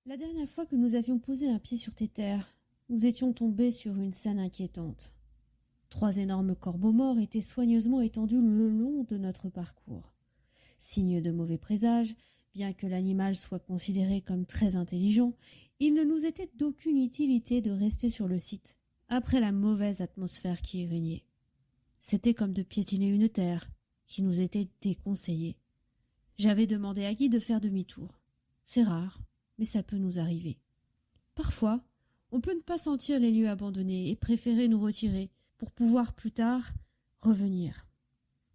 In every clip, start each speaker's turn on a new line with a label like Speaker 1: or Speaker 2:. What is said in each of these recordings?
Speaker 1: La dernière fois que nous avions posé un pied sur tes terres, nous étions tombés sur une scène inquiétante. 3 énormes corbeaux morts étaient soigneusement étendus le long de notre parcours. Signe de mauvais présage, bien que l'animal soit considéré comme très intelligent, il ne nous était d'aucune utilité de rester sur le site, après la mauvaise atmosphère qui y régnait. C'était comme de piétiner une terre, qui nous était déconseillée. J'avais demandé à Guy de faire demi-tour. C'est rare, mais ça peut nous arriver. Parfois, on peut ne pas sentir les lieux abandonnés et préférer nous retirer pour pouvoir plus tard revenir.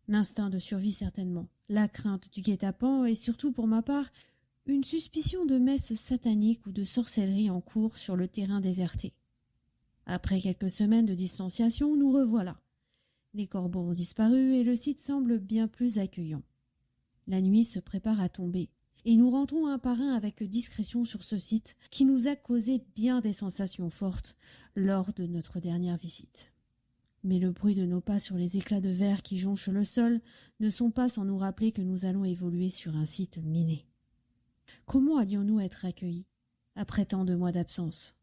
Speaker 1: L'instinct de survie certainement, la crainte du guet-apens et surtout pour ma part, une suspicion de messe satanique ou de sorcellerie en cours sur le terrain déserté. Après quelques semaines de distanciation, nous revoilà. Les corbeaux ont disparu et le site semble bien plus accueillant. La nuit se prépare à tomber, et nous rentrons un par un avec discrétion sur ce site qui nous a causé bien des sensations fortes lors de notre dernière visite. Mais le bruit de nos pas sur les éclats de verre qui jonchent le sol ne sont pas sans nous rappeler que nous allons évoluer sur un site miné. Comment allions-nous être accueillis après tant de mois d'absence?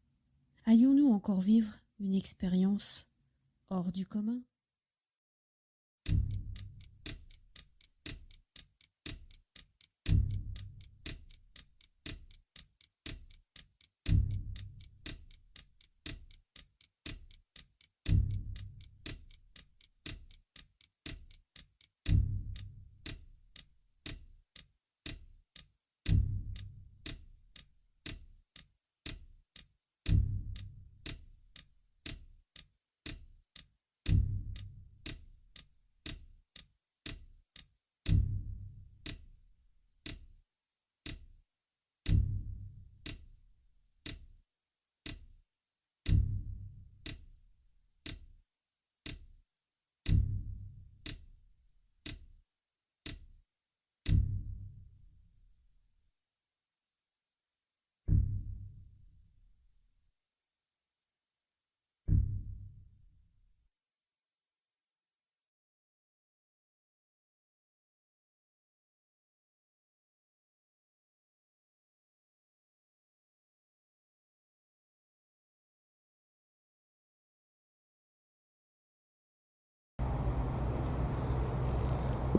Speaker 1: Allions-nous encore vivre une expérience hors du commun?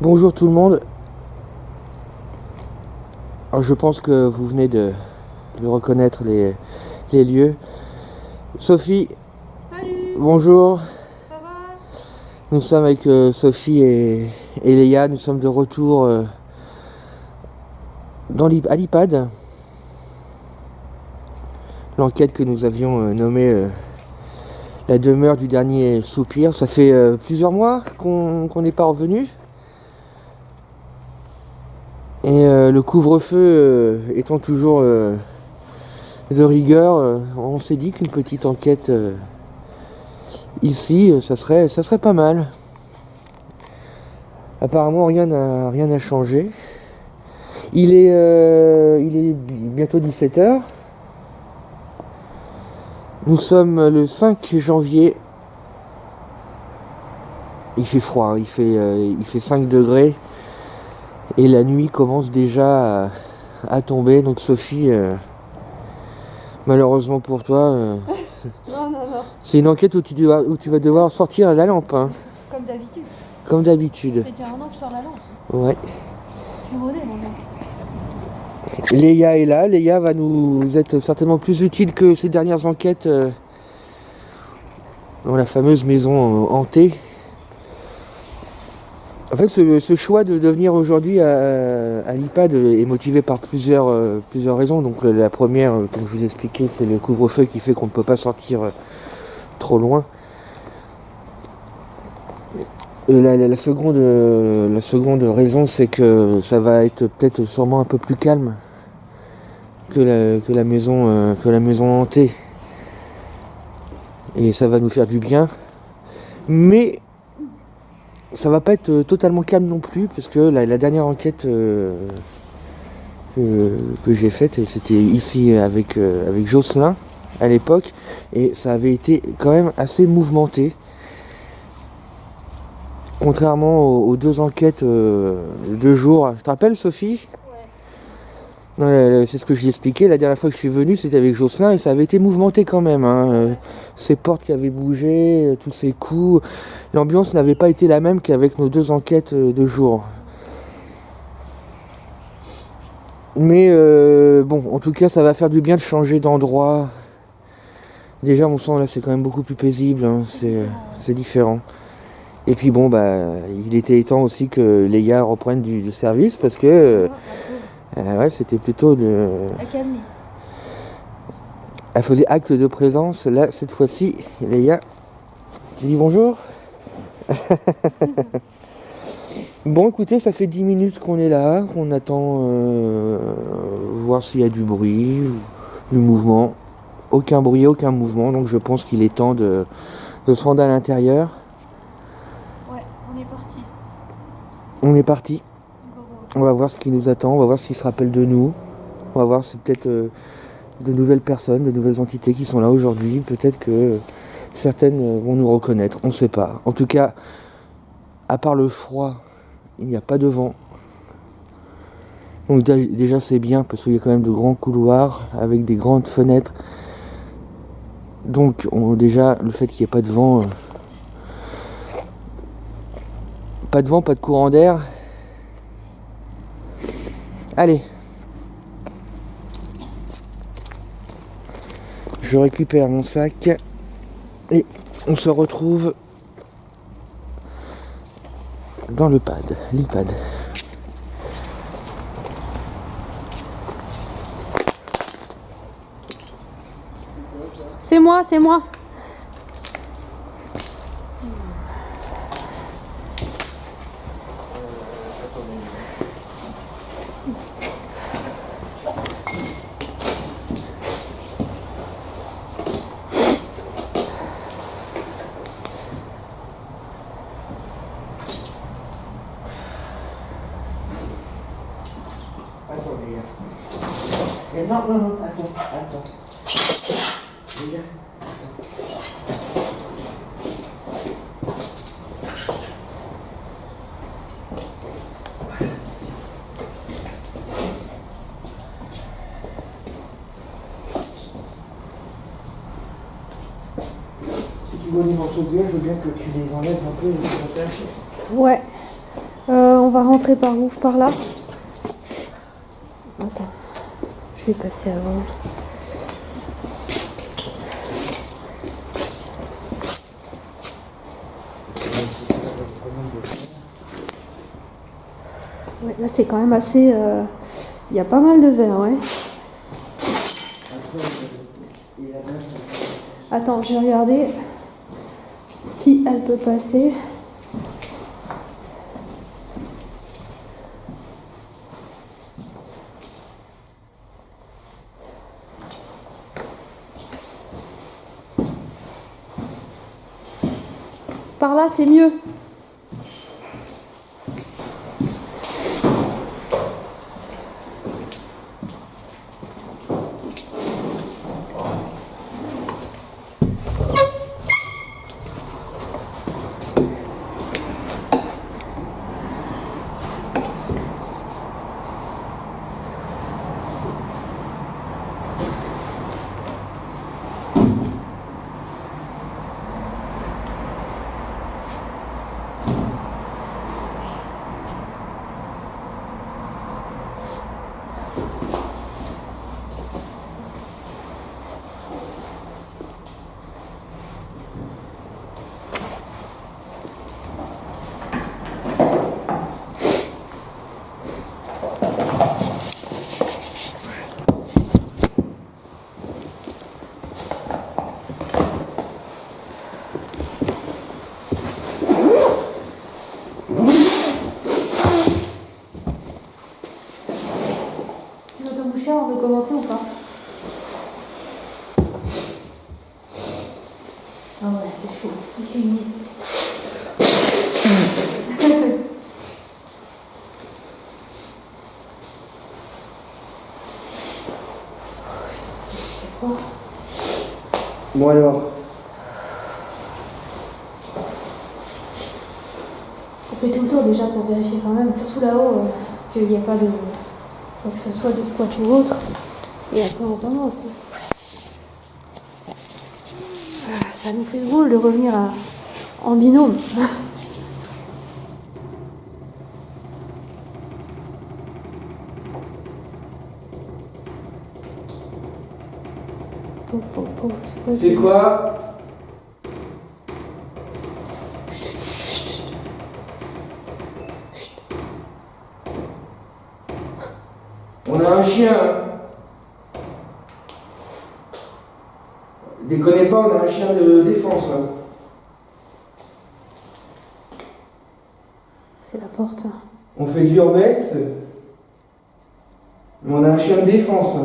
Speaker 2: Bonjour tout le monde. Alors je pense que vous venez de reconnaître les lieux. Sophie,
Speaker 1: Salut,
Speaker 2: bonjour.
Speaker 1: ça va?
Speaker 2: Nous sommes avec Sophie et Léa. Nous sommes de retour à l'IPAD. L'enquête que nous avions nommée la demeure du dernier soupir. Ça fait plusieurs mois qu'on n'est pas revenu. Et le couvre-feu étant toujours de rigueur, on s'est dit qu'une petite enquête ici, ça serait pas mal. Apparemment rien n'a changé. Il est bientôt 17h. Nous sommes le 5 janvier. Il fait froid, il fait 5 degrés. Et la nuit commence déjà à tomber. Donc Sophie, malheureusement pour toi,
Speaker 1: Non.
Speaker 2: c'est une enquête où tu vas devoir sortir la lampe. Hein.
Speaker 1: Comme d'habitude.
Speaker 2: Comme d'habitude.
Speaker 1: Ça fait déjà 1 an que je sors la lampe.
Speaker 2: Ouais.
Speaker 1: Je suis rodée, maman.
Speaker 2: Léa est là. Léa va nous être certainement plus utile que ces dernières enquêtes dans la fameuse maison hantée. En fait, ce choix de venir aujourd'hui à l'IPAD est motivé par plusieurs raisons. Donc la première, comme je vous ai expliqué, c'est le couvre-feu qui fait qu'on ne peut pas sortir trop loin. Et la seconde raison, c'est que ça va être peut-être sûrement un peu plus calme que la maison hantée. Et ça va nous faire du bien. Mais ça va pas être totalement calme non plus, parce que la dernière enquête que j'ai faite, c'était ici avec Jocelyn à l'époque, et ça avait été quand même assez mouvementé. Contrairement aux 2 enquêtes de 2 jours. Tu te rappelles, Sophie? Ouais, c'est ce que je lui expliquais la dernière fois que je suis venu, c'était avec Jocelyn et ça avait été mouvementé quand même, hein. Ces portes qui avaient bougé, tous ces coups. L'ambiance n'avait pas été la même qu'avec nos 2 enquêtes de jour. Mais bon, en tout cas, ça va faire du bien de changer d'endroit. Déjà, mon sang là, c'est quand même beaucoup plus paisible, hein. C'est différent. Et puis bon, bah, il était temps aussi que Léa reprenne du service parce que ouais, c'était plutôt de.
Speaker 1: Accalmie.
Speaker 2: Elle faisait acte de présence. Là, cette fois-ci, Léa, tu dis bonjour. Bon, écoutez, ça fait 10 minutes qu'on est là, qu'on attend voir s'il y a du bruit, du mouvement. Aucun bruit, aucun mouvement, donc je pense qu'il est temps de se rendre à l'intérieur.
Speaker 1: Ouais, on est parti.
Speaker 2: On est parti.
Speaker 1: Go, go.
Speaker 2: On va voir ce qui nous attend, on va voir s'il se rappelle de nous. On va voir si peut-être de nouvelles personnes, de nouvelles entités qui sont là aujourd'hui. Peut-être que certaines vont nous reconnaître, on ne sait pas. En tout cas, à part le froid, il n'y a pas de vent. Donc déjà c'est bien parce qu'il y a quand même de grands couloirs avec des grandes fenêtres. Donc déjà le fait qu'il n'y ait pas de vent, pas de courant d'air. Allez. Je récupère mon sac et on se retrouve dans l'iPad.
Speaker 1: C'est moi, c'est moi.
Speaker 2: Non, attends. Regarde. Si tu vois des morceaux de verre, je veux bien que tu les enlèves un peu.
Speaker 1: Ouais. On va rentrer par où? Par là? Attends. Je vais passer avant. Ouais, là c'est quand même assez... Il y a pas mal de verre, ouais. Attends, je vais regarder si elle peut passer. Par là, c'est mieux. On veut commencer ou pas? Ah ouais, c'est chaud. Il fait humide.
Speaker 2: Bon alors.
Speaker 1: On fait tout le tour déjà pour vérifier quand même, surtout là-haut, qu'il n'y a pas de quoi que ce soit de squat ou autre. Et après on commence. Ça nous fait drôle de revenir en binôme.
Speaker 2: C'est quoi? On a un chien. Déconnez pas, on a un chien de défense.
Speaker 1: C'est la porte.
Speaker 2: On fait du urbex. Mais on a un chien de défense.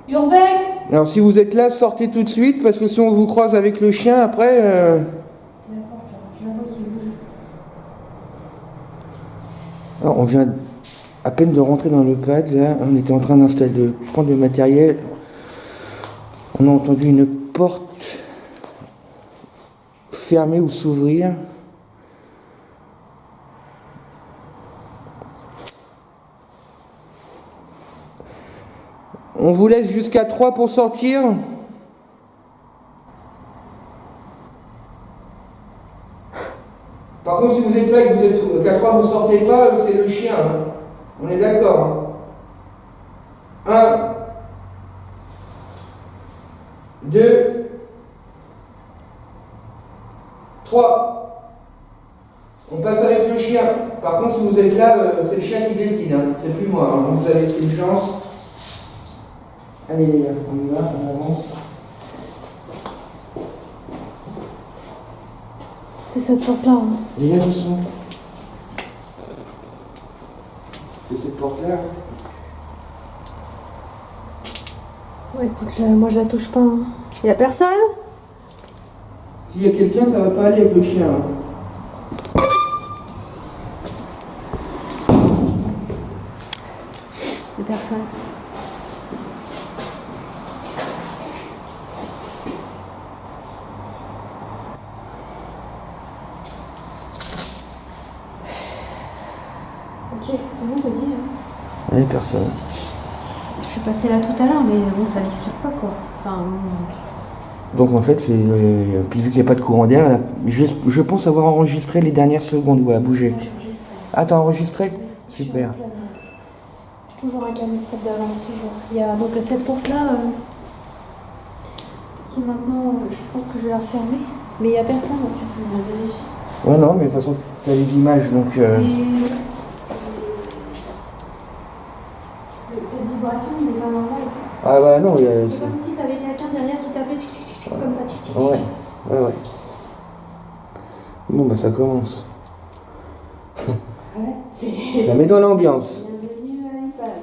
Speaker 1: Urbex!
Speaker 2: Alors si vous êtes là, sortez tout de suite, parce que si on vous croise avec le chien, après...
Speaker 1: C'est la porte, je la vois qui bouge.
Speaker 2: Alors, on vient à peine de rentrer dans le pad, là, on était en train de prendre le matériel. On a entendu une porte fermer ou s'ouvrir. On vous laisse jusqu'à 3 pour sortir. Par contre, si vous êtes là et que vous êtes qu'à 3, vous ne sortez pas, c'est le chien. Hein. On est d'accord. 1, 2, 3. On passe avec le chien. Par contre, si vous êtes là, c'est le chien qui décide. Hein. C'est plus moi. Hein. On vous a laissé une chance. Allez les gars, on y va, on avance.
Speaker 1: C'est cette porte-là. Hein.
Speaker 2: Les gars, doucement. C'est cette porte-là.
Speaker 1: Ouais, écoute, moi je la touche pas. Hein. Y a personne?
Speaker 2: S'il y a quelqu'un, ça va pas aller avec le chien. Hein.
Speaker 1: Y a personne. Ok, bon, vas-y. Hein.
Speaker 2: Allez, personne.
Speaker 1: Je suis passée là tout à l'heure, mais bon, ça n'explique pas quoi. Enfin,
Speaker 2: Donc en fait, c'est puis vu qu'il n'y a pas de courant d'air, je pense avoir enregistré les dernières secondes où elle a bougé.
Speaker 1: j'ai enregistré.
Speaker 2: Ah, t'as enregistré? Super.
Speaker 1: Toujours un caméscope d'avance, toujours. Il y a donc cette porte-là qui maintenant, je pense que je vais la refermer. Mais il n'y a personne, donc tu peux me vérifier.
Speaker 2: Ouais, non, mais de toute façon, t'as les images, donc...
Speaker 1: Cette vibration n'est pas normale.
Speaker 2: Ah bah non, il y a...
Speaker 1: C'est comme si t'avais quelqu'un derrière qui tapait comme ça,
Speaker 2: Ouais. Bon, bah ça commence.
Speaker 1: Ouais,
Speaker 2: Ça met dans l'ambiance.
Speaker 1: bienvenue à l'iPad.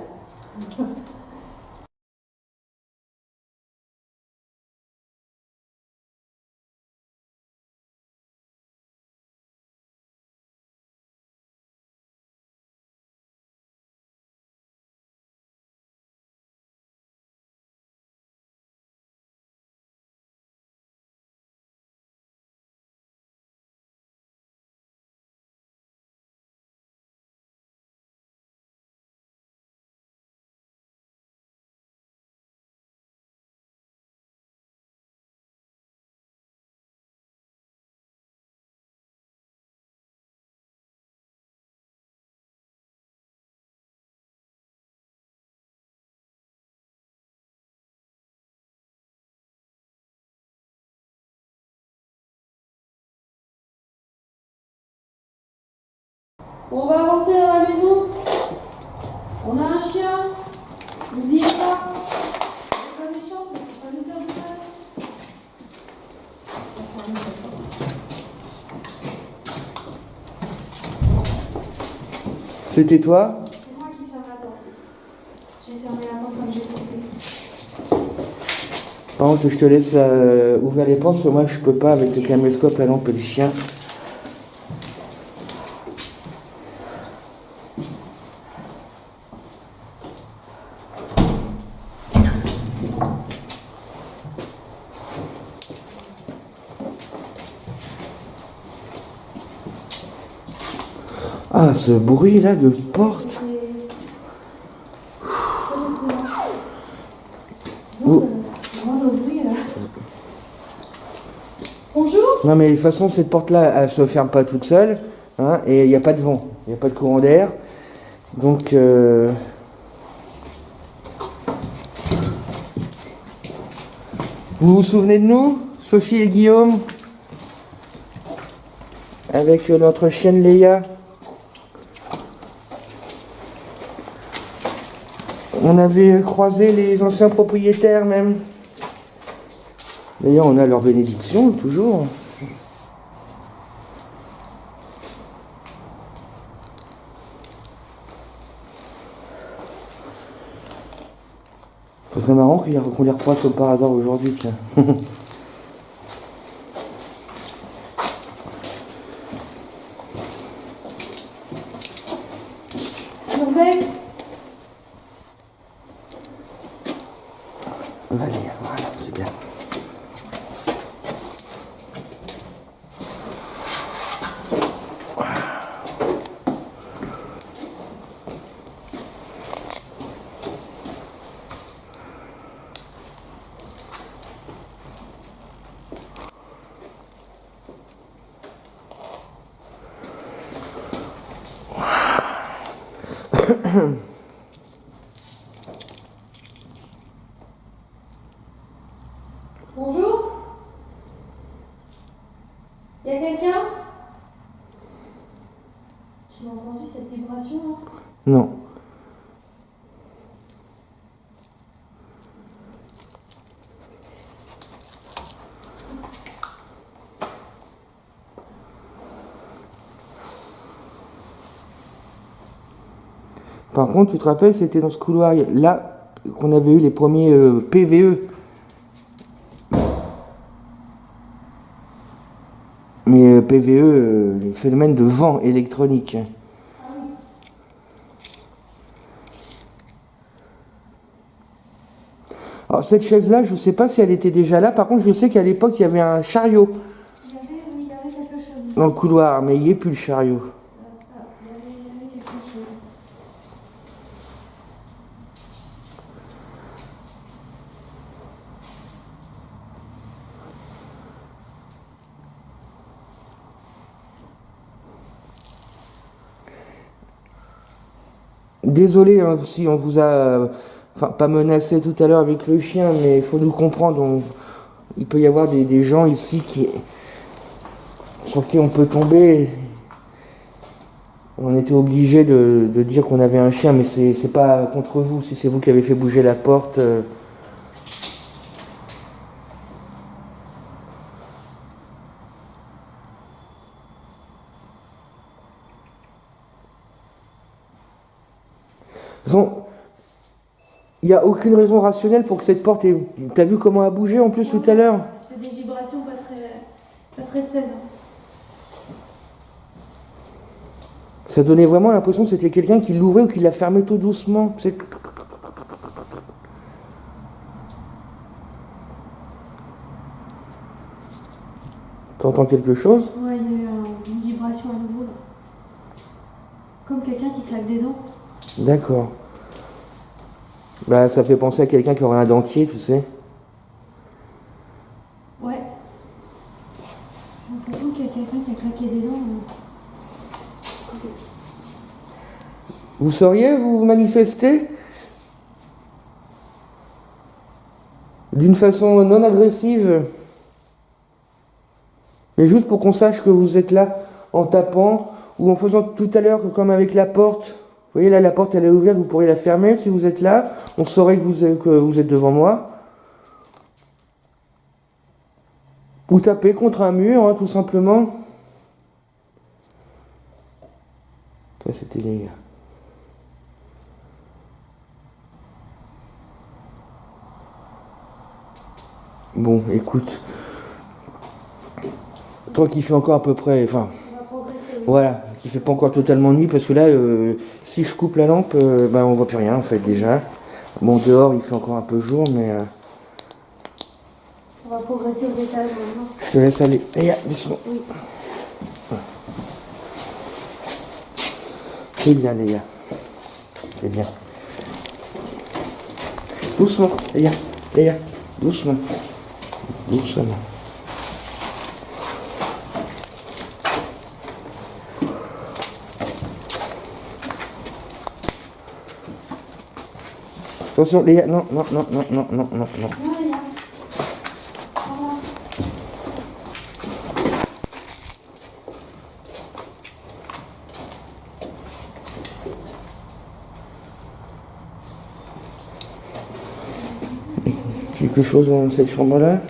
Speaker 1: On va avancer dans la maison. On a un chien. N'oubliez pas. C'est pas méchant, mais faut pas nous faire du mal.
Speaker 2: C'était toi?
Speaker 1: C'est moi qui ferme la porte. J'ai fermé la porte quand j'ai sorti.
Speaker 2: Par contre, je te laisse ouvrir les portes, parce que moi je peux pas avec le caméscope, la lampe et le chien. Ah, ce bruit là de porte. Oh.
Speaker 1: Bonjour.
Speaker 2: Non mais de toute façon cette porte là elle se ferme pas toute seule, hein, et il n'y a pas de vent, il n'y a pas de courant d'air. Donc vous vous souvenez de nous, Sophie et Guillaume, avec notre chienne Léa? On avait croisé les anciens propriétaires même. D'ailleurs, on a leur bénédiction, toujours. Ce serait marrant qu'on les repasse comme par hasard aujourd'hui, tiens. Allez, voilà, c'est bien.
Speaker 1: Bonjour. Y a quelqu'un? Tu as entendu cette vibration, hein?
Speaker 2: Non. Par contre, tu te rappelles, c'était dans ce couloir là qu'on avait eu les premiers PVE. Mais PVE, les phénomènes de vent électronique. Alors cette chaise-là, je ne sais pas si elle était déjà là. Par contre, je sais qu'à l'époque, il y avait un chariot
Speaker 1: Il y avait quelque chose ici.
Speaker 2: dans le couloir, mais il n'y est plus le chariot.
Speaker 1: Il y avait quelque chose.
Speaker 2: Désolé hein, si on vous a, enfin pas menacé tout à l'heure avec le chien, mais il faut nous comprendre. Il peut y avoir des gens ici sur qui on peut tomber. On était obligé de dire qu'on avait un chien, mais c'est pas contre vous. Si c'est vous qui avez fait bouger la porte. De toute façon, il n'y a aucune raison rationnelle pour que cette porte ait... T'as vu comment elle a bougé en plus tout à l'heure?
Speaker 1: C'est des vibrations pas très saines.
Speaker 2: Ça donnait vraiment l'impression que c'était quelqu'un qui l'ouvrait ou qui la fermait tout doucement. T'entends quelque chose?
Speaker 1: Ouais, il y a eu une vibration à nouveau là. Comme quelqu'un qui claque des dents.
Speaker 2: D'accord. Bah ça fait penser à quelqu'un qui aurait un dentier, tu sais.
Speaker 1: Ouais. J'ai l'impression qu'il y a quelqu'un qui a claqué des dents.
Speaker 2: Vous sauriez vous manifester d'une façon non agressive, mais juste pour qu'on sache que vous êtes là en tapant ou en faisant tout à l'heure comme avec la porte. Vous voyez là, la porte elle est ouverte, vous pourriez la fermer si vous êtes là. On saurait que vous êtes devant moi. Ou taper contre un mur, hein, tout simplement. Toi, c'était les gars. Bon, écoute. Toi qui fais encore à peu près... Enfin, voilà, qui fait pas encore totalement nuit, parce que là, si je coupe la lampe, ben on voit plus rien en fait déjà. Bon, dehors il fait encore un peu jour, mais...
Speaker 1: On va progresser aux étages maintenant.
Speaker 2: Je te laisse aller. Allez, doucement.
Speaker 1: Oui.
Speaker 2: C'est bien, Léa. C'est bien. Doucement, Léa. Léa, doucement. Doucement. Attention, Léa, non, non, non, non, non, non, non, non. Quelque chose dans cette chambre-là?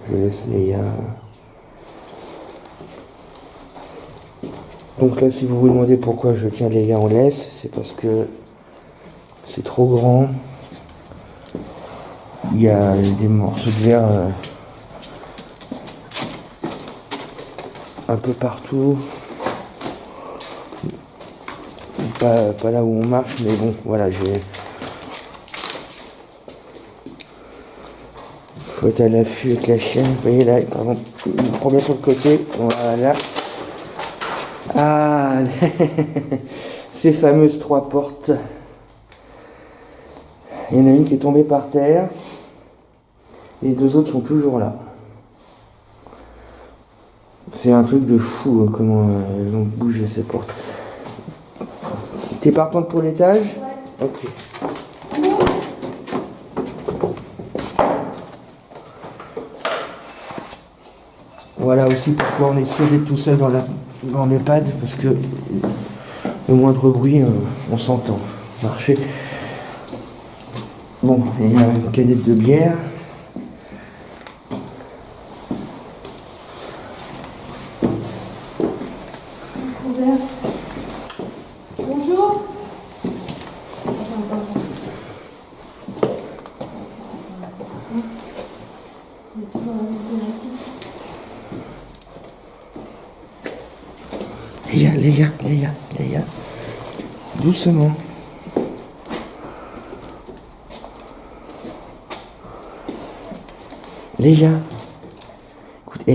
Speaker 2: Je laisse Léa. Donc là, si vous vous demandez pourquoi je tiens Léa en laisse, c'est parce que c'est trop grand. Il y a des morceaux de verre un peu partout. Pas là où on marche, mais bon, voilà, faut être à l'affût avec la chienne. Vous voyez là, pardon, il me prend bien sur le côté. Voilà. Ah, ces fameuses 3 portes. Il y en a une qui est tombée par terre. Les 2 autres sont toujours là. C'est un truc de fou, hein, comment elles ont bougé ces portes. T'es partante pour l'étage? Ouais. Ok. Voilà aussi pourquoi on est sûr d'être tout seul dans l'EHPAD, parce que le moindre bruit, on s'entend marcher. Bon, il y a une canette de bière.
Speaker 1: Bonjour.
Speaker 2: Léa. Doucement. Léa. Écoute,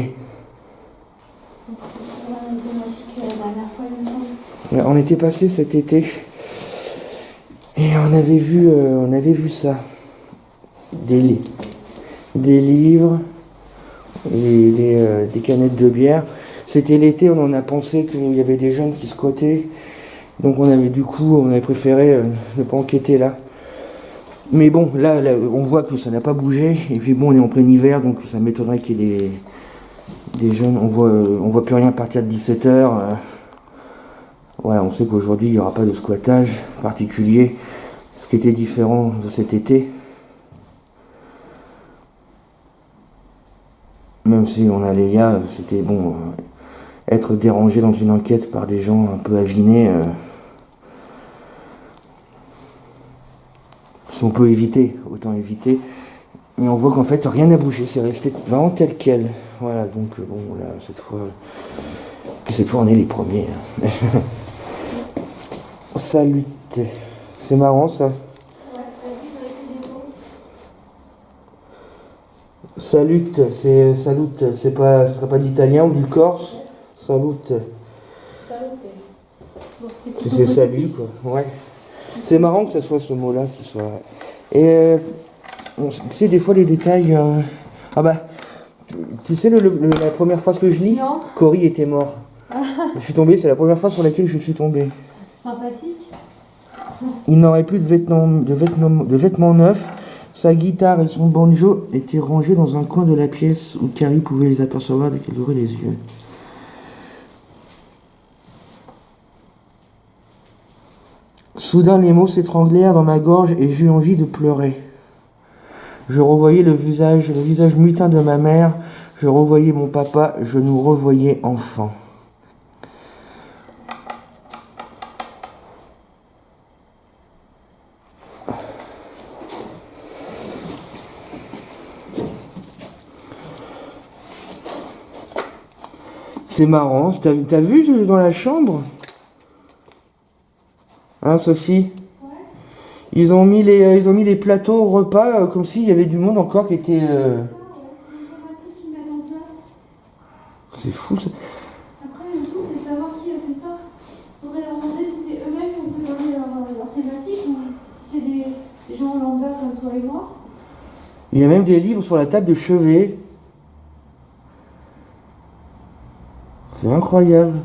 Speaker 2: on était passé cet été et on avait vu ça. Des livres, des canettes de bière. C'était l'été, on en a pensé qu'il y avait des jeunes qui squattaient. Donc on avait préféré ne pas enquêter là. Mais bon, là, on voit que ça n'a pas bougé. Et puis bon, on est en plein hiver, donc ça m'étonnerait qu'il y ait des jeunes. On voit plus rien à partir de 17h. Voilà, on sait qu'aujourd'hui, il n'y aura pas de squattage particulier. Ce qui était différent de cet été. Même si on a Léa, c'était bon. Être dérangé dans une enquête par des gens un peu avinés, si on peut éviter, autant éviter. Mais on voit qu'en fait rien n'a bougé, c'est resté vraiment tel quel. Voilà, donc bon là cette fois on est les premiers. Salut. C'est marrant ça. Salut, ce serait pas de l'italien ou du corse. Salut. C'est salut quoi. Ouais. C'est marrant que ça soit ce mot-là qui soit. Et tu sais des fois les détails. Ah bah tu sais la première phrase que je lis,
Speaker 1: non.
Speaker 2: Cory était mort. Je suis tombé, c'est la première phrase sur laquelle je suis tombé.
Speaker 1: Sympathique.
Speaker 2: Il n'aurait plus de vêtements neufs. Sa guitare et son banjo étaient rangés dans un coin de la pièce où Carrie pouvait les apercevoir dès qu'elle ouvrait les yeux. Soudain, les mots s'étranglèrent dans ma gorge et j'eus envie de pleurer. Je revoyais le visage mutin de ma mère, je revoyais mon papa, je nous revoyais enfants. C'est marrant, t'as vu dans la chambre? Hein, Sophie? Ouais. Ils ont mis les plateaux au repas comme s'il y avait du monde encore qui était... C'est fou ça.
Speaker 1: Après, le tout, c'est de savoir qui a fait ça. Faudrait leur demander si c'est eux-mêmes qui ont préparé leur thématique ou si c'est des gens lambda comme toi et moi.
Speaker 2: Il y a même des livres sur la table de chevet. C'est incroyable.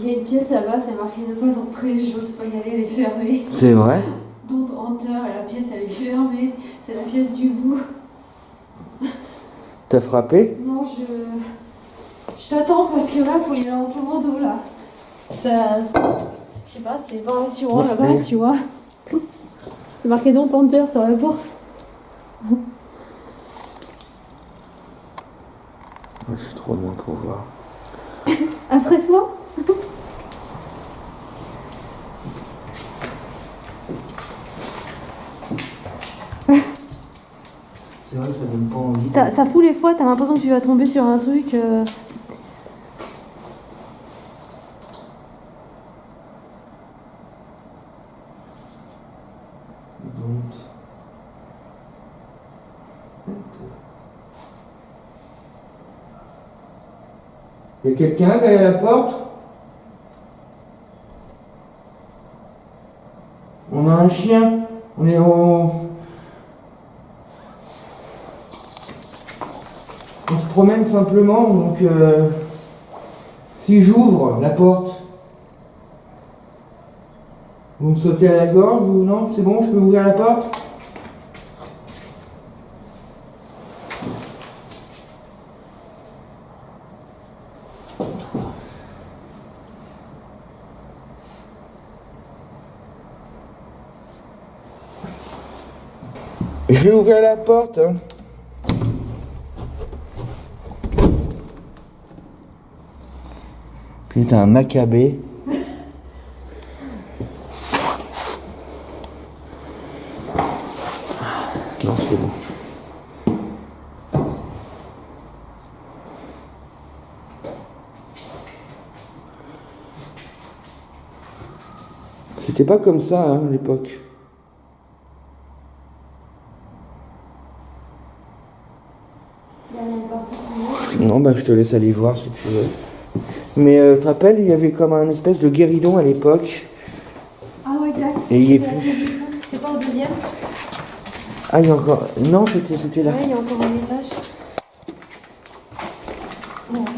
Speaker 1: Il y a une pièce là-bas, c'est marqué ne pas entrer, j'ose pas y aller, elle est fermée.
Speaker 2: C'est vrai?
Speaker 1: Don't enter, la pièce elle est fermée, c'est la pièce du bout.
Speaker 2: T'as frappé?
Speaker 1: Non, je t'attends parce que là, faut y aller en commando là. Ça je sais pas, c'est pas rassurant là-bas, tu vois. C'est marqué Don't enter sur la porte.
Speaker 2: Je suis trop loin pour voir.
Speaker 1: Après toi?
Speaker 2: C'est vrai que ça donne pas envie.
Speaker 1: Ça fout les fois, t'as l'impression que tu vas tomber sur un truc.
Speaker 2: Il y a quelqu'un derrière la porte? On a un chien. On se promène simplement, donc si j'ouvre la porte, vous me sautez à la gorge ou non? C'est bon, je peux ouvrir la porte? Je vais ouvrir la porte. Hein. Putain, un macabé. Non, c'est bon. C'était pas comme ça, hein, à l'époque. Non, bah je te laisse aller voir si tu veux. Mais tu te rappelles, il y avait comme un espèce de guéridon à l'époque.
Speaker 1: Ah ouais, exact.
Speaker 2: Et il y est plus.
Speaker 1: C'est pas au deuxième?
Speaker 2: Ah, il y a encore. Non, c'était là.
Speaker 1: Ouais, il y a encore un étage. Bon, attends.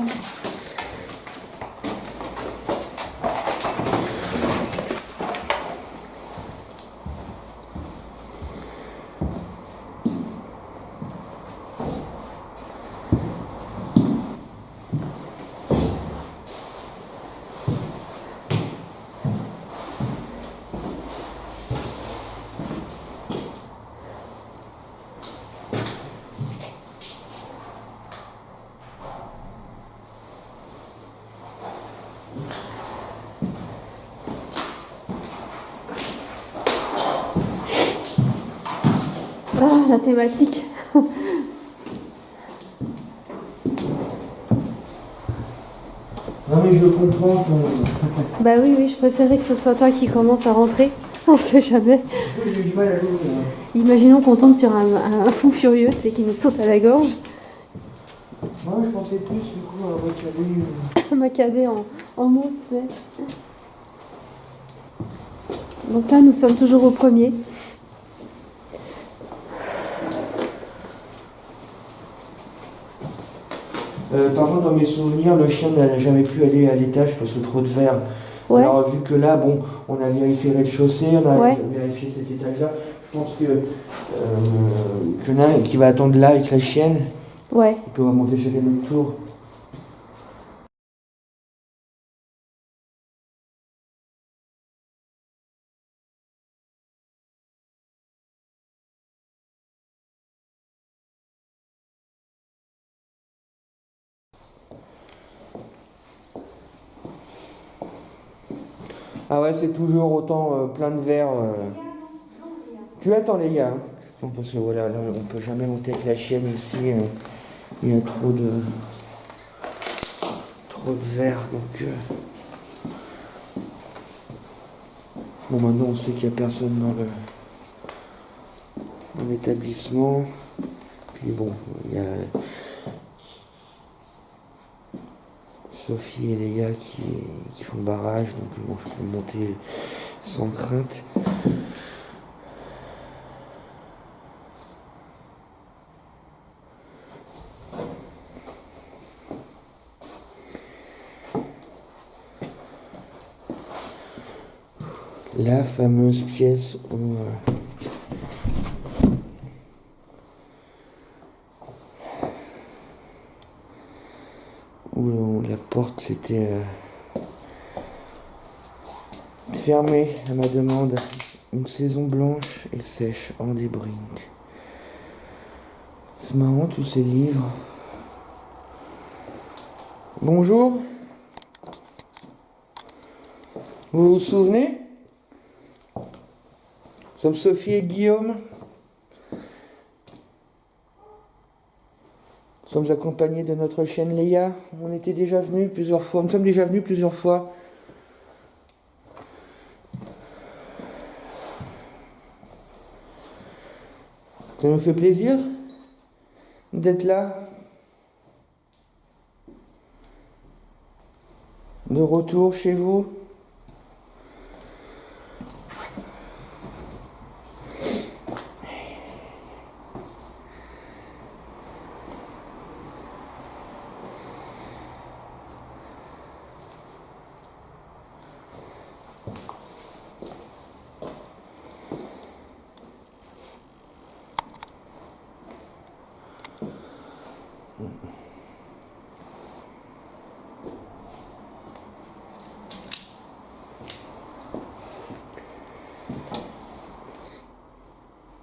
Speaker 1: Ah, la thématique.
Speaker 2: Non, Non mais je comprends ton...
Speaker 1: Bah oui, je préférais que ce soit toi qui commence à rentrer. On sait jamais.
Speaker 2: J'ai du mal à l'ouvrir.
Speaker 1: Imaginons qu'on tombe sur un fou furieux, c'est qui nous saute à la gorge.
Speaker 2: Moi je pensais plus du coup à Macabé.
Speaker 1: Un macabé en mousse, tu sais. Donc là, nous sommes toujours au premier.
Speaker 2: Par contre, dans mes souvenirs, le chien n'a jamais pu aller à l'étage parce que trop de verre.
Speaker 1: Ouais.
Speaker 2: Alors, vu que là, bon, on a vérifié le rez-de-chaussée, on a
Speaker 1: Ouais.
Speaker 2: vérifié cet étage-là, je pense que Nain, qui va attendre là avec la chienne,
Speaker 1: Ouais.
Speaker 2: et qu'on va monter chacun notre tour. Ah ouais, c'est toujours autant plein de verre. Tu attends les gars. Non, parce que voilà, là, on peut jamais monter avec la chienne ici. Il y a trop de verre. Donc, bon, maintenant on sait qu'il n'y a personne dans l'établissement. Puis bon, il y a Sophie et les gars qui font le barrage. Donc bon, je peux monter sans crainte. La fameuse pièce où la porte s'était fermée à ma demande. Une saison blanche et sèche, Andy Brink. C'est marrant tous ces livres. Bonjour. Vous vous souvenez? Nous sommes Sophie et Guillaume. Nous sommes accompagnés de notre chienne Léa. On était déjà venus plusieurs fois. Nous sommes déjà venus plusieurs fois. Ça nous fait plaisir d'être là. De retour chez vous.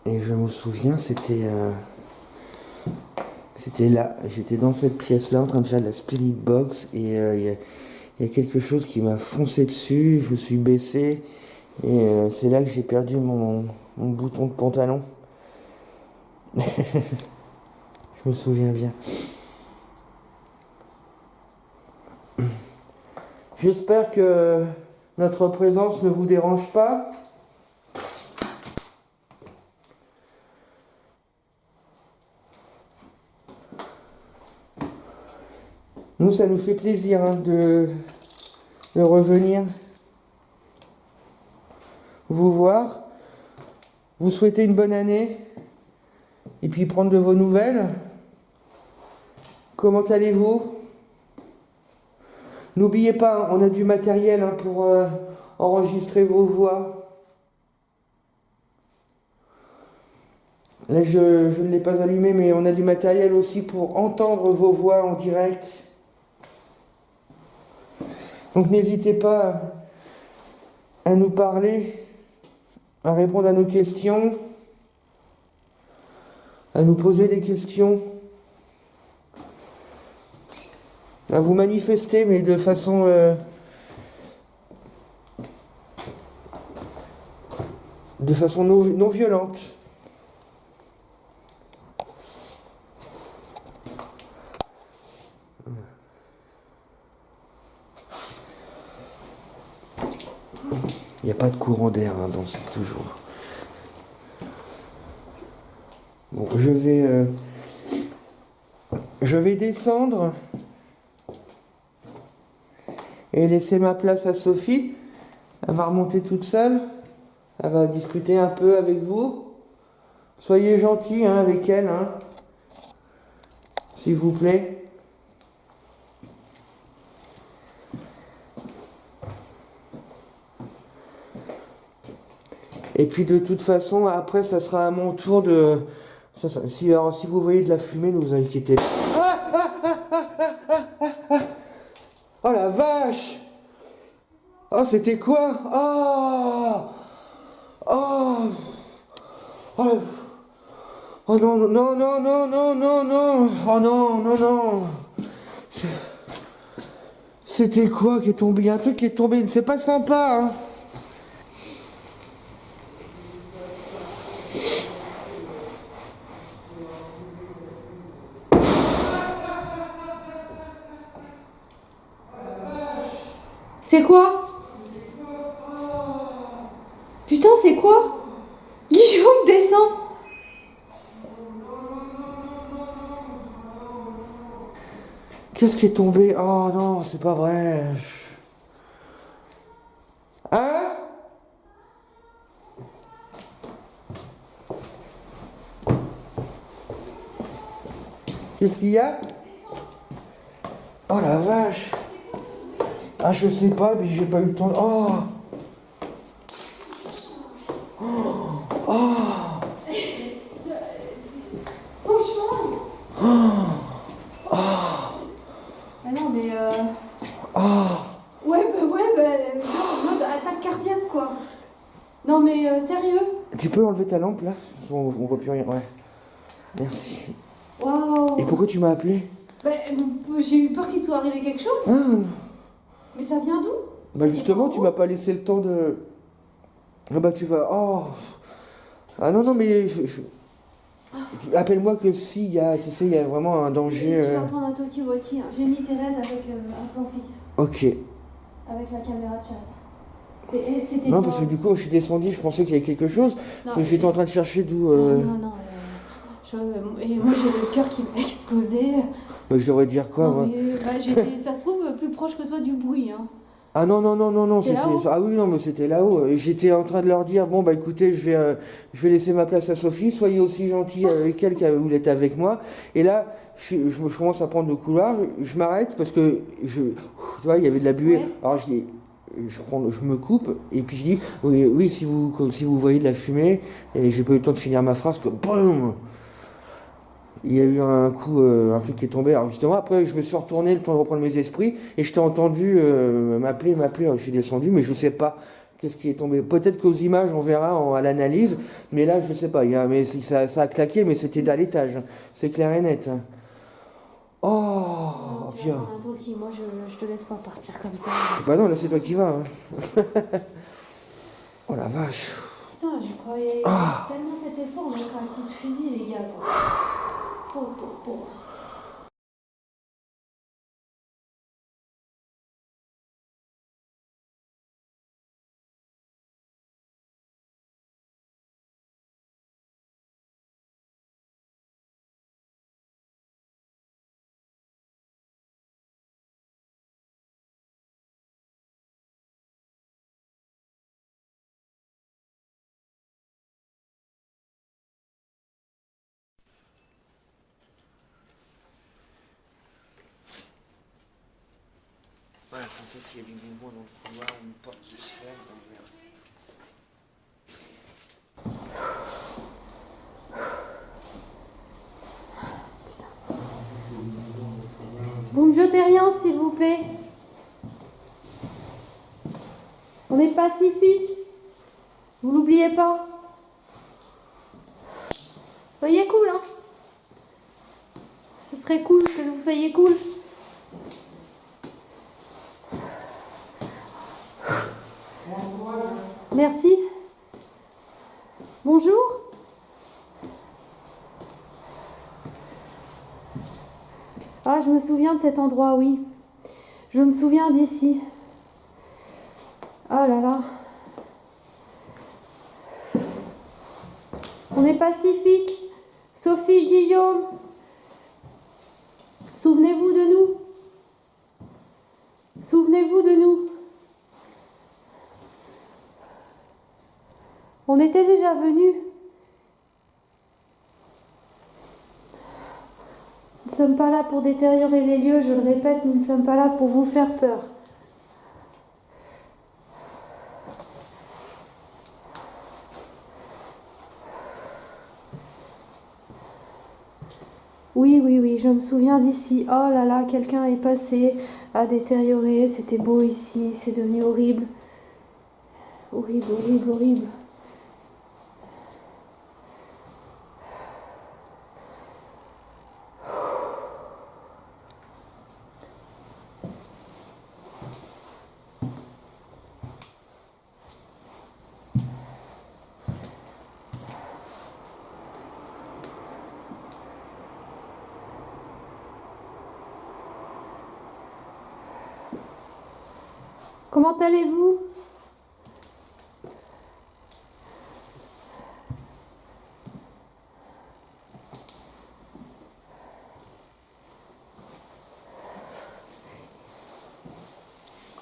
Speaker 2: Et je me souviens, c'était là. J'étais dans cette pièce-là en train de faire de la spirit box et il y a quelque chose qui m'a foncé dessus. Je me suis baissé et c'est là que j'ai perdu mon bouton de pantalon. Je me souviens bien. J'espère que notre présence ne vous dérange pas. Nous, ça nous fait plaisir de revenir vous voir, vous souhaiter une bonne année et puis prendre de vos nouvelles. Comment allez-vous? N'oubliez pas, on a du matériel pour enregistrer vos voix. Là, je ne l'ai pas allumé, mais on a du matériel aussi pour entendre vos voix en direct. Donc n'hésitez pas à nous parler, à répondre à nos questions, à nous poser des questions, à vous manifester, mais de façon non violente. Il n'y a pas de courant d'air hein, dans ce toujours. Bon, je vais descendre et laisser ma place à Sophie. Elle va remonter toute seule. Elle va discuter un peu avec vous. Soyez gentils hein, avec elle, hein, s'il vous plaît. Et puis de toute façon, après, ça sera à mon tour de... si vous voyez de la fumée, ne vous inquiétez pas. Oh la vache! Oh, c'était quoi? Oh! Oh! Oh, oh non, non, non, non, non, non, non! Oh non, non, non! C'était quoi qui est tombé? Il y a un truc qui est tombé, c'est pas sympa, hein?
Speaker 1: C'est quoi? Putain, c'est quoi? Guillaume, descends!
Speaker 2: Qu'est-ce qui est tombé? Oh non, c'est pas vrai. Hein? Qu'est-ce qu'il y a? Oh la vache! Ah, je sais pas, mais j'ai pas eu le temps. Oh!
Speaker 1: Franchement! Ah non, mais ouais, genre en mode attaque cardiaque, quoi. Non, mais sérieux?
Speaker 2: Tu peux enlever ta lampe là? On voit plus rien. Ouais. Merci.
Speaker 1: Waouh!
Speaker 2: Et pourquoi tu m'as appelé?
Speaker 1: Bah, j'ai eu peur qu'il soit arrivé quelque chose.
Speaker 2: Ah,
Speaker 1: Mais ça vient d'où?
Speaker 2: bah justement, tu m'as pas laissé le temps de. Ah bah tu vas. Oh! Ah non, non, mais. Appelle-moi que s'il y a, tu sais, il y a vraiment un danger.
Speaker 1: Tu vas prendre un talkie-walkie. Hein. J'ai mis Thérèse avec un plan fixe.
Speaker 2: Ok.
Speaker 1: Avec la caméra de chasse. Et c'était
Speaker 2: Non,
Speaker 1: pas...
Speaker 2: parce que du coup, je suis descendu, je pensais qu'il y avait quelque chose.
Speaker 1: Non,
Speaker 2: J'étais en train de chercher d'où.
Speaker 1: Non. Et moi, j'ai le cœur qui m'a explosé.
Speaker 2: Bah, je devrais dire quoi,
Speaker 1: non,
Speaker 2: moi?
Speaker 1: mais, bah, ça se trouve plus proche que toi du bruit. Hein.
Speaker 2: Ah non, non, non, non, non,
Speaker 1: C'est
Speaker 2: c'était.
Speaker 1: là-haut
Speaker 2: Ah oui, non, mais c'était là-haut. Et j'étais en train de leur dire, bon, bah écoutez, je vais laisser ma place à Sophie, soyez aussi gentils avec elle qu'elle voulait être avec moi. Et là, je commence à prendre le couloir, je m'arrête parce que, tu vois, il y avait de la buée.
Speaker 1: Ouais.
Speaker 2: Alors je dis, je me coupe, et puis je dis, oui, oui, si vous voyez de la fumée, et j'ai pas eu le temps de finir ma phrase, que boum! Il y a eu un coup, un truc qui est tombé. Alors justement, après, je me suis retourné le temps de reprendre mes esprits et je t'ai entendu m'appeler. Alors, je suis descendu, mais je sais pas qu'est-ce qui est tombé. Peut-être qu'aux images, on verra à l'analyse, mais là, je sais pas. Mais ça a claqué, mais c'était à l'étage. C'est clair et net. Oh, bien.
Speaker 1: Moi, je te laisse pas partir comme ça.
Speaker 2: Bah non, là, c'est toi qui vas. Hein. Oh la vache.
Speaker 1: Putain, je croyais tellement c'était fort, on mettrait un coup de fusil, les gars. Quoi. Oh.
Speaker 2: Voilà, comme ça, s'il y a du mouvement dans le couloir, une porte qui se ferme, on verra.
Speaker 1: Vous me jetez rien, s'il vous plaît. On est pacifique. Vous n'oubliez pas. Soyez cool, hein. Ce serait cool que vous soyez cool. Merci. Bonjour. Ah, je me souviens de cet endroit, oui. Je me souviens d'ici. Oh là là. est pacifique. Sophie, Guillaume, souvenez-vous de nous. Souvenez-vous de nous. On était déjà venus. Nous ne sommes pas là pour détériorer les lieux, je le répète, nous ne sommes pas là pour vous faire peur. Oui, je me souviens d'ici. Oh là là, quelqu'un est passé, a détérioré, c'était beau ici, c'est devenu horrible. Horrible. Comment allez-vous ?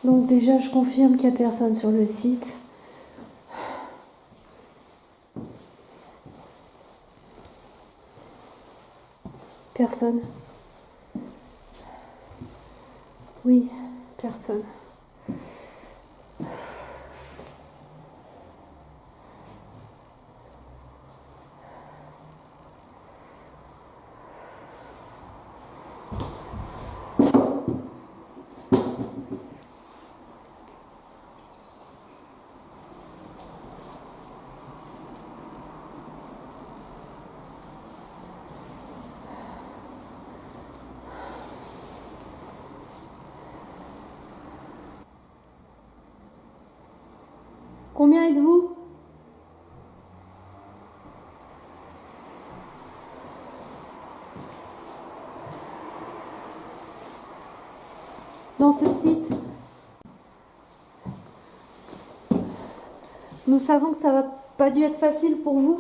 Speaker 1: Donc déjà, je confirme qu'il n'y a personne sur le site. Personne. Oui, personne. Combien êtes-vous ? Dans ce site, nous savons que ça va pas dû être facile pour vous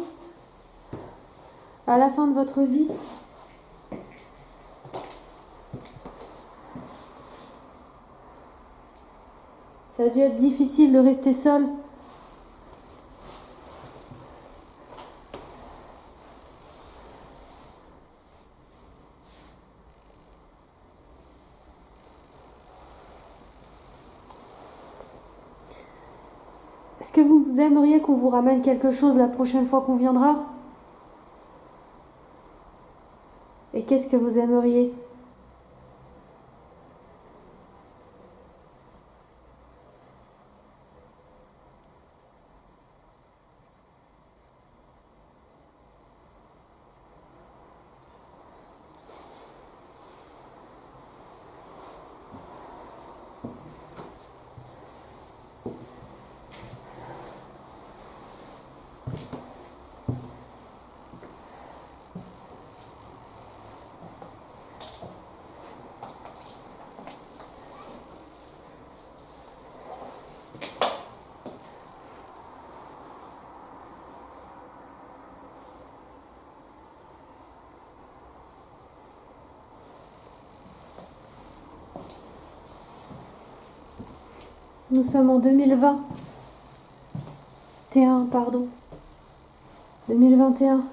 Speaker 1: à la fin de votre vie. Ça a dû être difficile de rester seul. Est-ce que vous aimeriez qu'on vous ramène quelque chose la prochaine fois qu'on viendra ? Et qu'est-ce que vous aimeriez ? Nous sommes en 2020. 2021.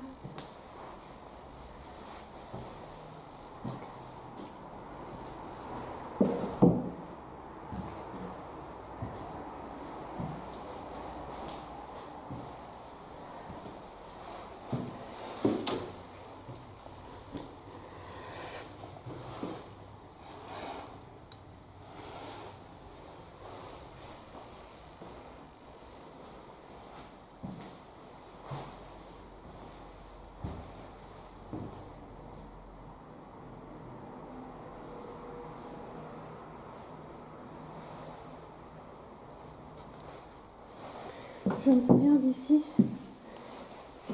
Speaker 1: Je me souviens d'ici.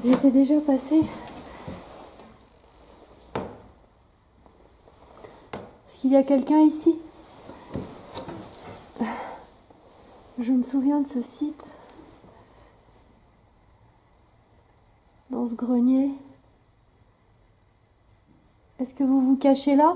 Speaker 1: J'étais déjà passée. Est-ce qu'il y a quelqu'un ici ? Je me souviens de ce site. dans ce grenier? Est-ce que vous vous cachez là?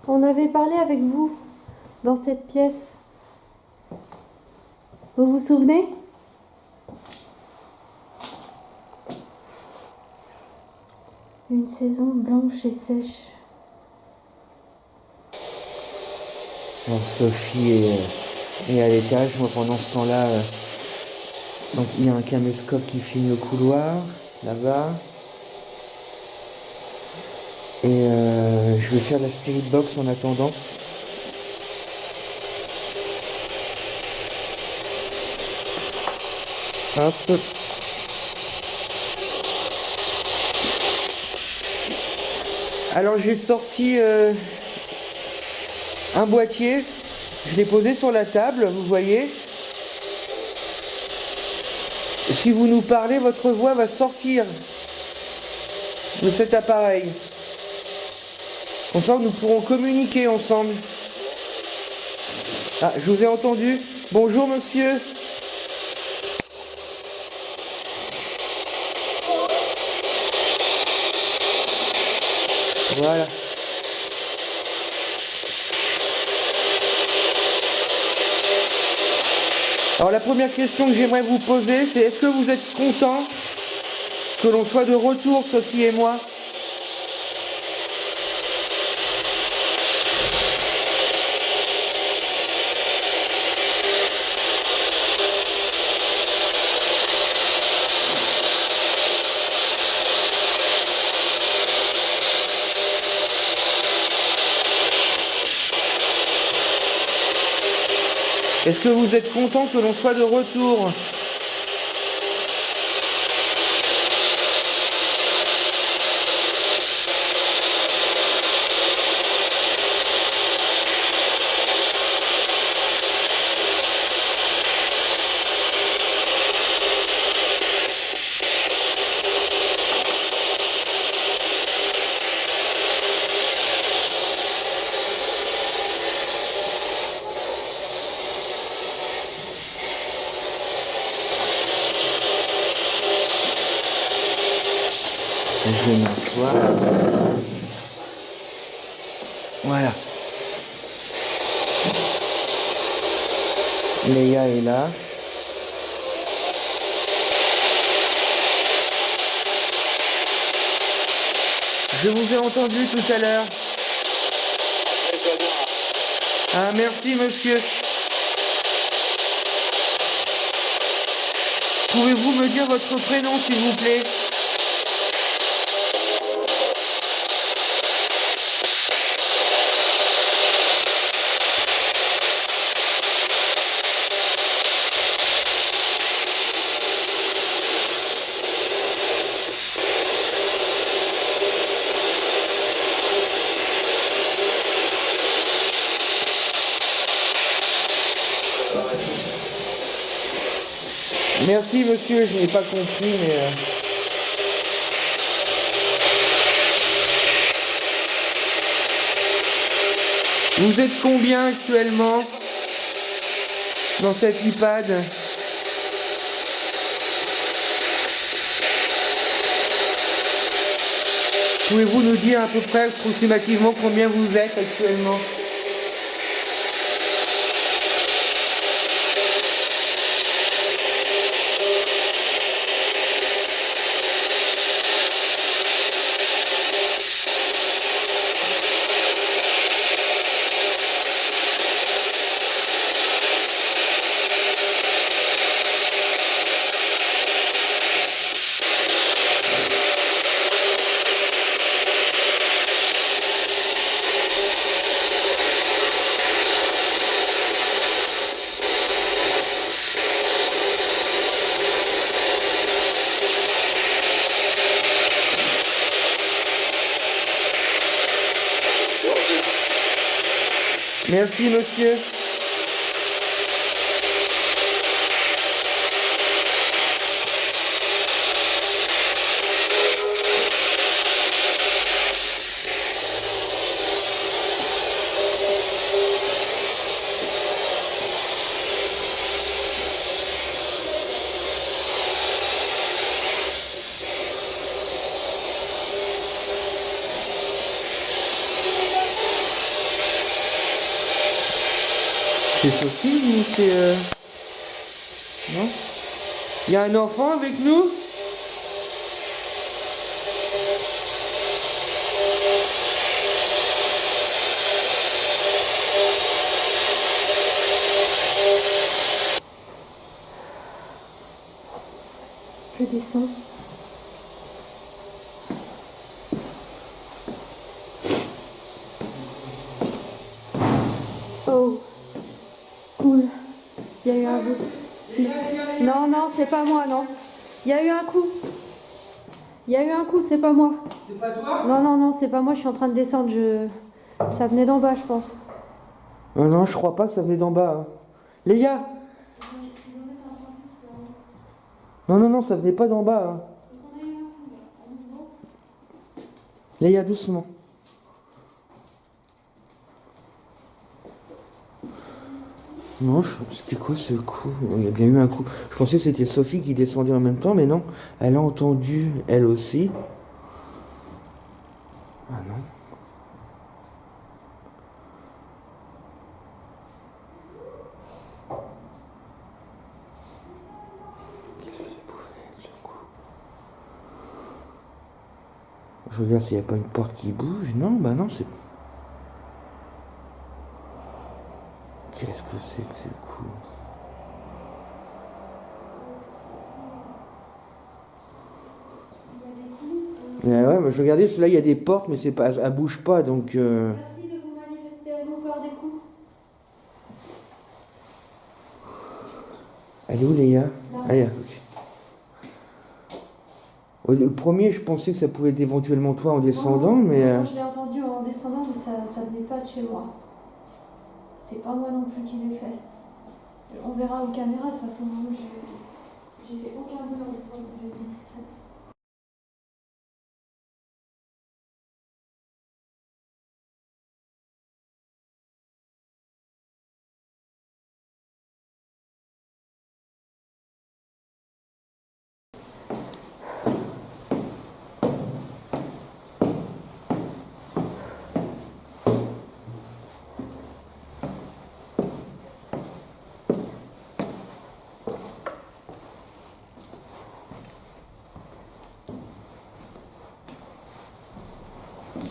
Speaker 1: On avait parlé avec vous dans cette pièce. Vous vous souvenez? Une saison blanche et sèche.
Speaker 2: Alors, Sophie est à l'étage. Moi, pendant ce temps-là, donc il y a un caméscope qui filme le couloir, là-bas. Et je vais faire la spirit box en attendant. Hop. Alors j'ai sorti un boîtier. Je l'ai posé sur la table, vous voyez. Si vous nous parlez, votre voix va sortir de cet appareil. Comme ça, nous pourrons communiquer ensemble. Ah, je vous ai entendu. Bonjour, monsieur. Voilà. Alors, la première question que j'aimerais vous poser, c'est est-ce que vous êtes content que l'on soit de retour, Sophie et moi? Est-ce que vous êtes content que l'on soit de retour? Je vais m'asseoir. Voilà. Léa est là. Je vous ai entendu tout à l'heure. Ah, merci, monsieur. Pouvez-vous me dire votre prénom, s'il vous plaît? Merci, monsieur, je n'ai pas compris, mais... Vous êtes combien actuellement dans cet iPad? Pouvez-vous nous dire à peu près approximativement combien vous êtes actuellement? Merci, monsieur. C'est Sophie ou c'est... Non? Il y a un enfant avec nous?
Speaker 1: Je descends. Oh, cool. Il y a eu un coup. Non, non, c'est pas moi, non. Il y a eu un coup. Il y a eu un coup, c'est pas moi.
Speaker 2: C'est pas toi?
Speaker 1: Non, non, non, c'est pas moi, je suis en train de descendre. Ça venait d'en bas, je pense.
Speaker 2: Non, non, je crois pas que ça venait d'en bas. Hein. Léa! Non, non, non, ça venait pas d'en bas. Hein. Léa, doucement. Non, c'était quoi ce coup? Il y a bien eu un coup. Je pensais que c'était Sophie qui descendait en même temps, mais non. Elle a entendu, elle aussi. Ah non. Qu'est-ce que c'est pour faire ce coup? Je regarde s'il n'y a pas une porte qui bouge. Non, bah non, c'est... Qu'est-ce que c'est que ce coup? Ouais, mais je regardais, là il y a des portes, mais c'est pas, elle bouge pas, donc...
Speaker 1: Merci de vous manifester à nous par des coups.
Speaker 2: Elle est où, Léa? Ah, là, ok. Le premier, je pensais que ça pouvait être éventuellement toi en descendant,
Speaker 1: Non,
Speaker 2: mais...
Speaker 1: non, je l'ai entendu en descendant, mais ça venait pas de chez moi. C'est pas moi non plus qui l'ai fait. On verra aux caméras, de toute façon. Moi, j'ai fait aucun bruit en descendant, j'ai été discrète.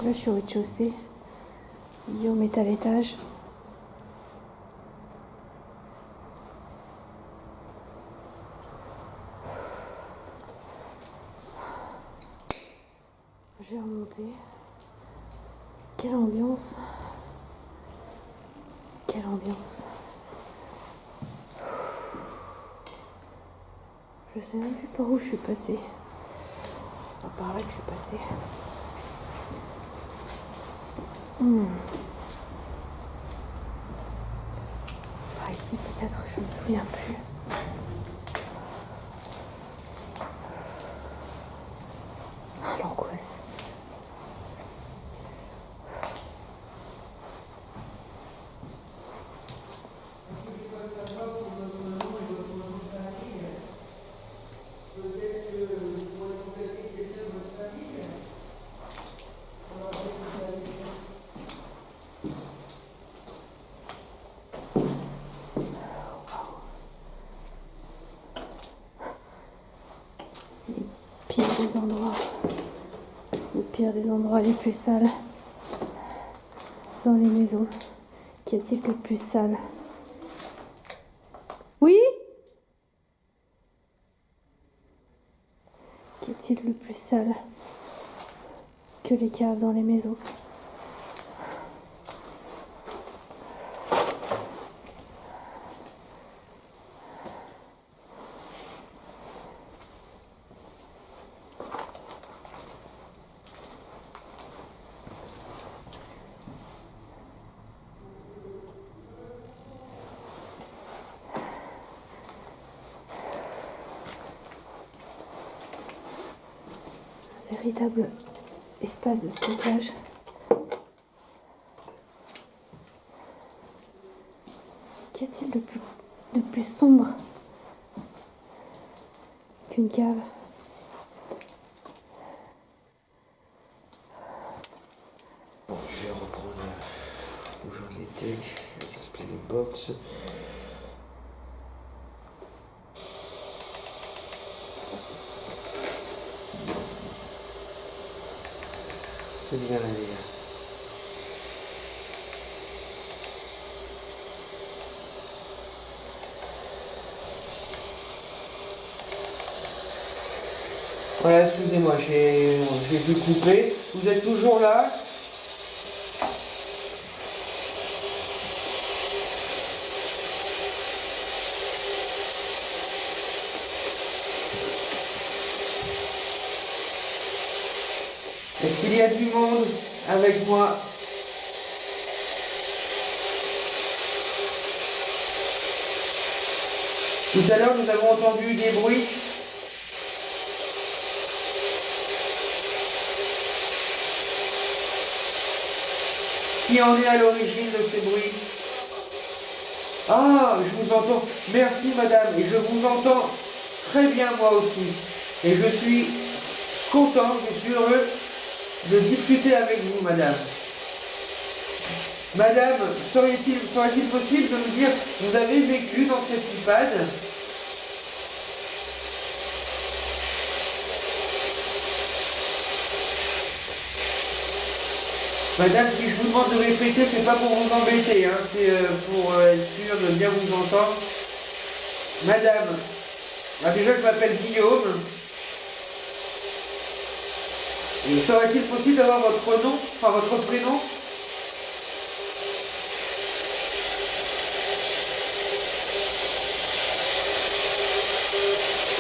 Speaker 1: Là, je suis au rez-de-chaussée. Guillaume est à l'étage. Je vais remonter. Quelle ambiance. Quelle ambiance. Je sais même plus par où je suis passée. Par là que je suis passée. Par ici peut-être, je me souviens plus. Ah, l'angoisse. Le pire des endroits les plus sales dans les maisons. Qu'y a-t-il le plus sale? Oui? Qu'y a-t-il le plus sale que les caves dans les maisons? véritable espace de stockage. Qu'y a-t-il de plus sombre qu'une cave?
Speaker 2: Bon, je vais reprendre où j'en étais, la Spirit Box. C'est bien allé. Voilà, excusez-moi, j'ai dû couper. Vous êtes toujours là? Est-ce qu'il y a du monde avec moi? Tout à l'heure, nous avons entendu des bruits. Qui en est à l'origine de ces bruits? Ah, je vous entends. Merci, madame. Et je vous entends très bien, moi aussi. Et je suis content, je suis heureux de discuter avec vous, madame. Madame, serait-il possible de nous dire, vous avez vécu dans cet EHPAD? Madame, si je vous demande de répéter, c'est pas pour vous embêter, hein, c'est pour être sûr de bien vous entendre. Madame, déjà je m'appelle Guillaume. Et serait-il possible d'avoir votre nom, enfin votre prénom?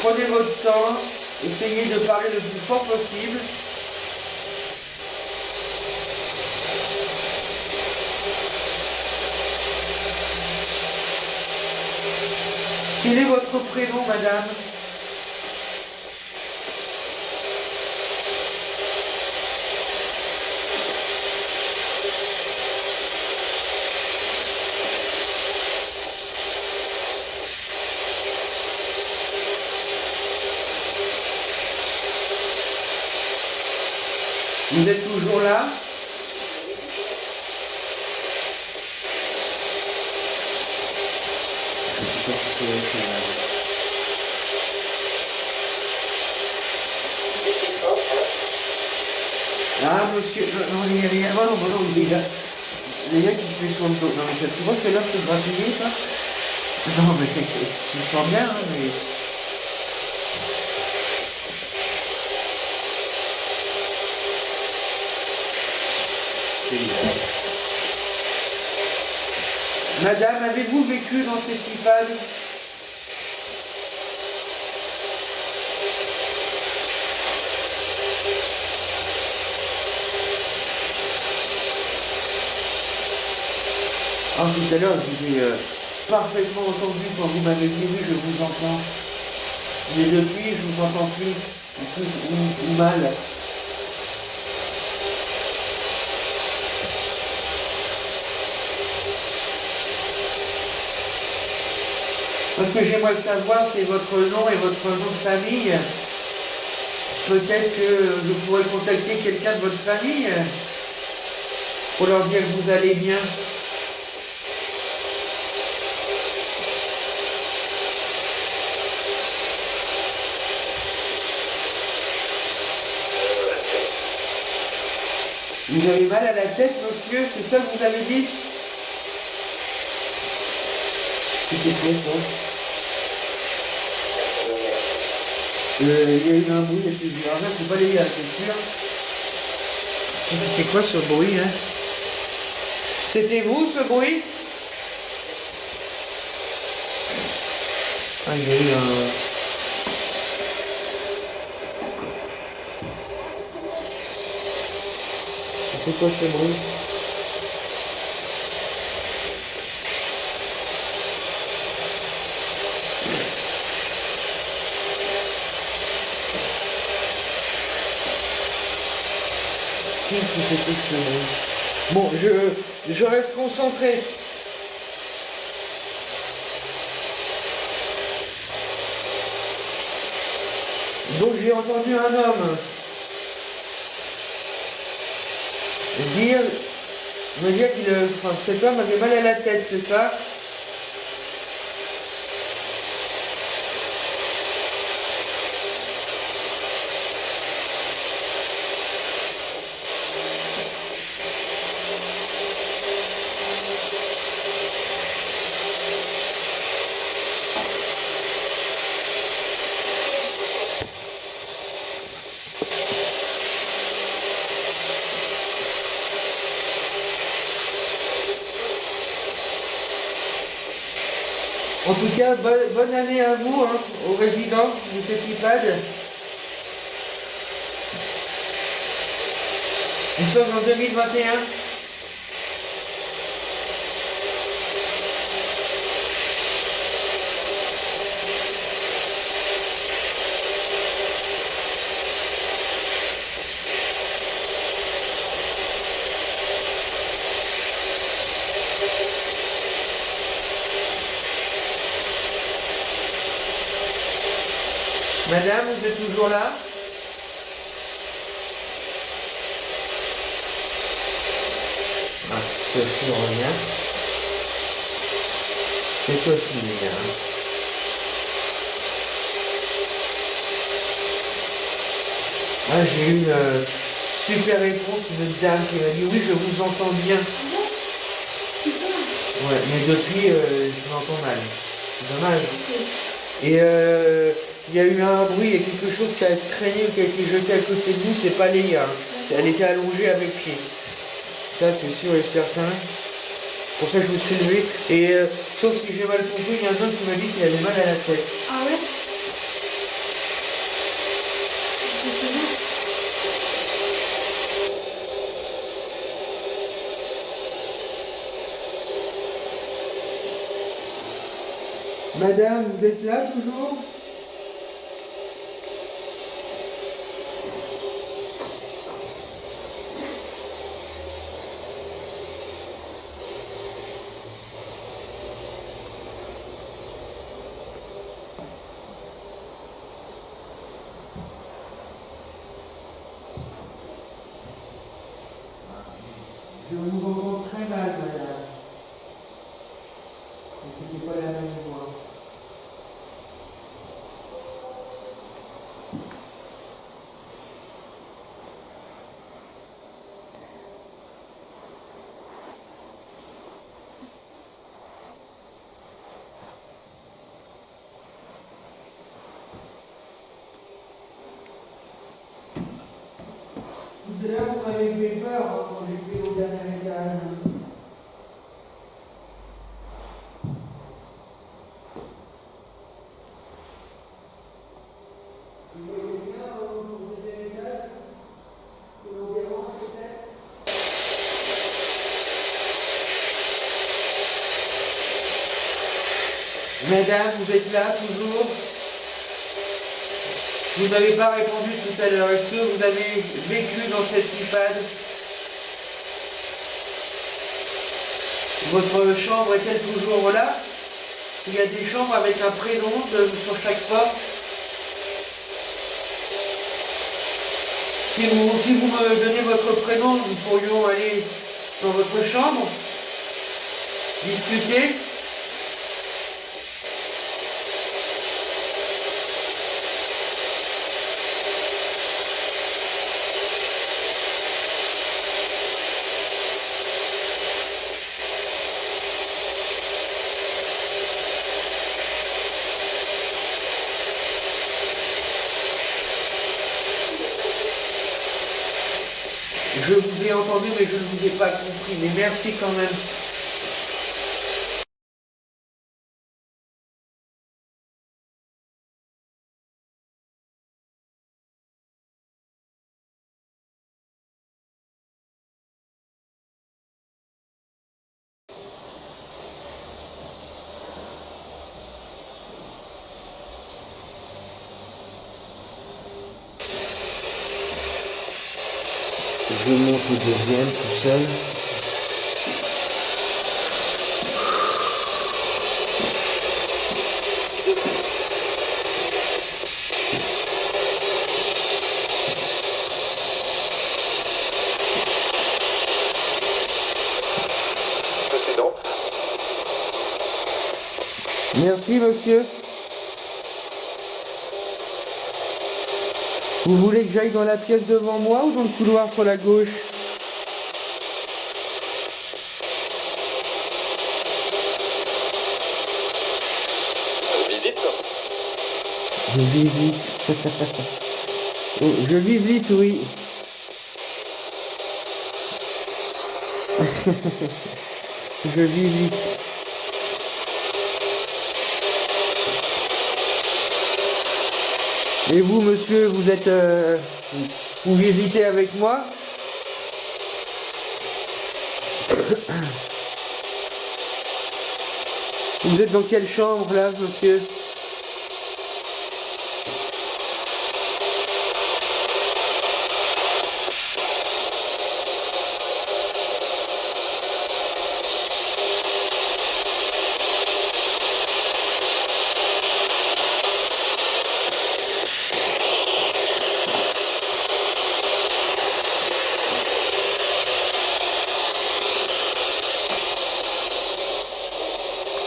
Speaker 2: Prenez votre temps, essayez de parler le plus fort possible. Quel est votre prénom, madame? Vous êtes toujours là? Je ne sais pas si c'est écrit là. Ah, monsieur, non, il y a les gars qui se met sur le dos. Non, mais tu vois, c'est là que tu devras payer, toi? Non, mais tu le sens bien, hein, mais... Madame, avez-vous vécu dans cet EHPAD? Ah, tout à l'heure, je vous ai parfaitement entendu quand vous m'avez dit oui, je vous entends. Mais depuis, je vous entends plus, ou mal. Parce que j'aimerais savoir, c'est votre nom et votre nom de famille. Peut-être que je pourrais contacter quelqu'un de votre famille pour leur dire que vous allez bien. Vous avez mal à la tête, monsieur? C'est ça que vous avez dit? C'était quoi ça? Il y a eu un bruit assez dur. Ah, c'est pas les gars, c'est sûr. C'était quoi ce bruit, hein? C'était vous, ce bruit? Ah, il y a eu un... C'était quoi ce bruit? c'était que ce bruit? Bon, je reste concentré. Donc j'ai entendu un homme me dire cet homme avait mal à la tête, c'est ça? En tout cas, bonne année à vous, hein, aux résidents de cet EHPAD. Nous sommes en 2021. Madame, vous êtes toujours là? Ah, Sophie revient. C'est Sophie, hein. Ah, j'ai eu une super réponse, une dame qui m'a dit oui, je vous entends bien.
Speaker 1: Super.
Speaker 2: Ouais, mais depuis, je m'entends mal. C'est dommage. Et il y a eu un bruit, il y a quelque chose qui a traîné ou qui a été jeté à côté de nous, c'est pas Léa. Hein. Elle était allongée à mes pieds. Ça, c'est sûr et certain. Pour ça, je me suis levé. Et sauf si j'ai mal compris, il y a un homme qui m'a dit qu'il avait mal à la tête.
Speaker 1: Ah ouais? Impressionnant.
Speaker 2: Madame, vous êtes là toujours? Je vous entends très mal, madame. Mais c'était pas la même voix. Tout à l'heure, vous m'avez fait peur hein, quand j'étais au dernier étage. Vous voyez bien au deuxième étage que l'on dérange peut-être? Madame, vous êtes là toujours? Vous n'avez pas répondu tout à l'heure. Est-ce que vous avez vécu dans cette EHPAD? Votre chambre est-elle toujours là? Il y a des chambres avec un prénom sur chaque porte. Si vous me donnez votre prénom, nous pourrions aller dans votre chambre, discuter. Je vous ai entendu, mais je ne vous ai pas compris. Mais merci quand même. Je monte au deuxième tout seul.
Speaker 3: Précédent.
Speaker 2: Merci, monsieur. Vous voulez que j'aille dans la pièce devant moi ou dans le couloir sur la gauche?
Speaker 3: Visite.
Speaker 2: Je visite. Oh, je visite, oui. Je visite. Et vous, monsieur, vous êtes... vous visitez avec moi? Vous êtes dans quelle chambre, là, monsieur?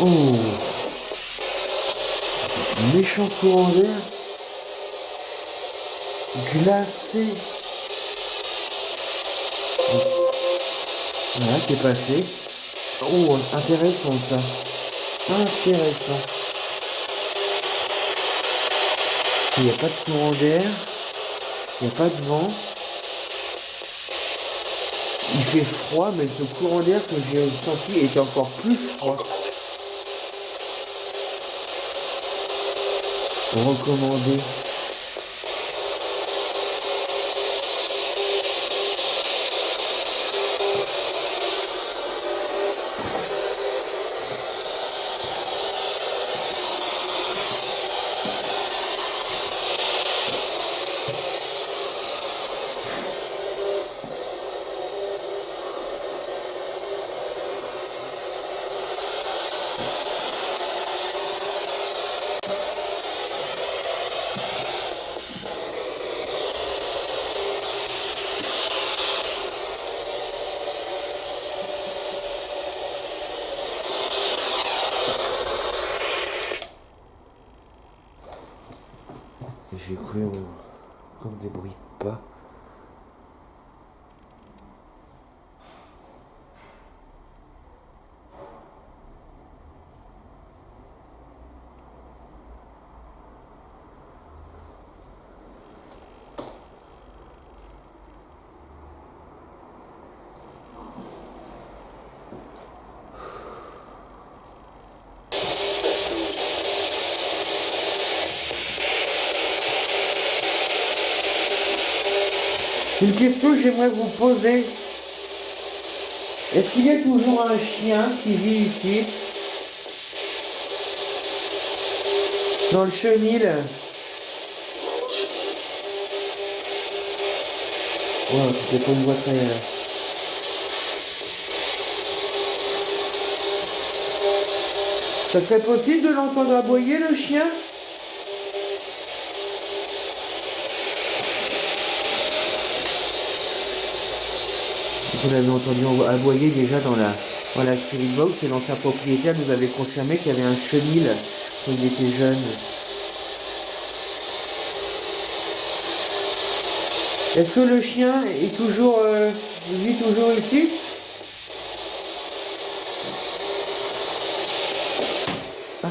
Speaker 2: Oh, méchant courant d'air, glacé. Voilà qui est passé. Oh, intéressant ça. Intéressant. Il n'y a pas de courant d'air, il n'y a pas de vent. Il fait froid, mais ce courant d'air que j'ai senti était encore plus froid. Recommandé. J'ai cru comme des bruits de pas. Une question que j'aimerais vous poser. Est-ce qu'il y a toujours un chien qui vit ici? Dans le chenil? Ouais, c'était pas une voix très... Ça serait possible de l'entendre aboyer, le chien? Vous l'avez entendu aboyer déjà dans la Spirit Box et l'ancien propriétaire nous avait confirmé qu'il y avait un chenil quand il était jeune. Est-ce que le chien est toujours vit toujours ici? Ah.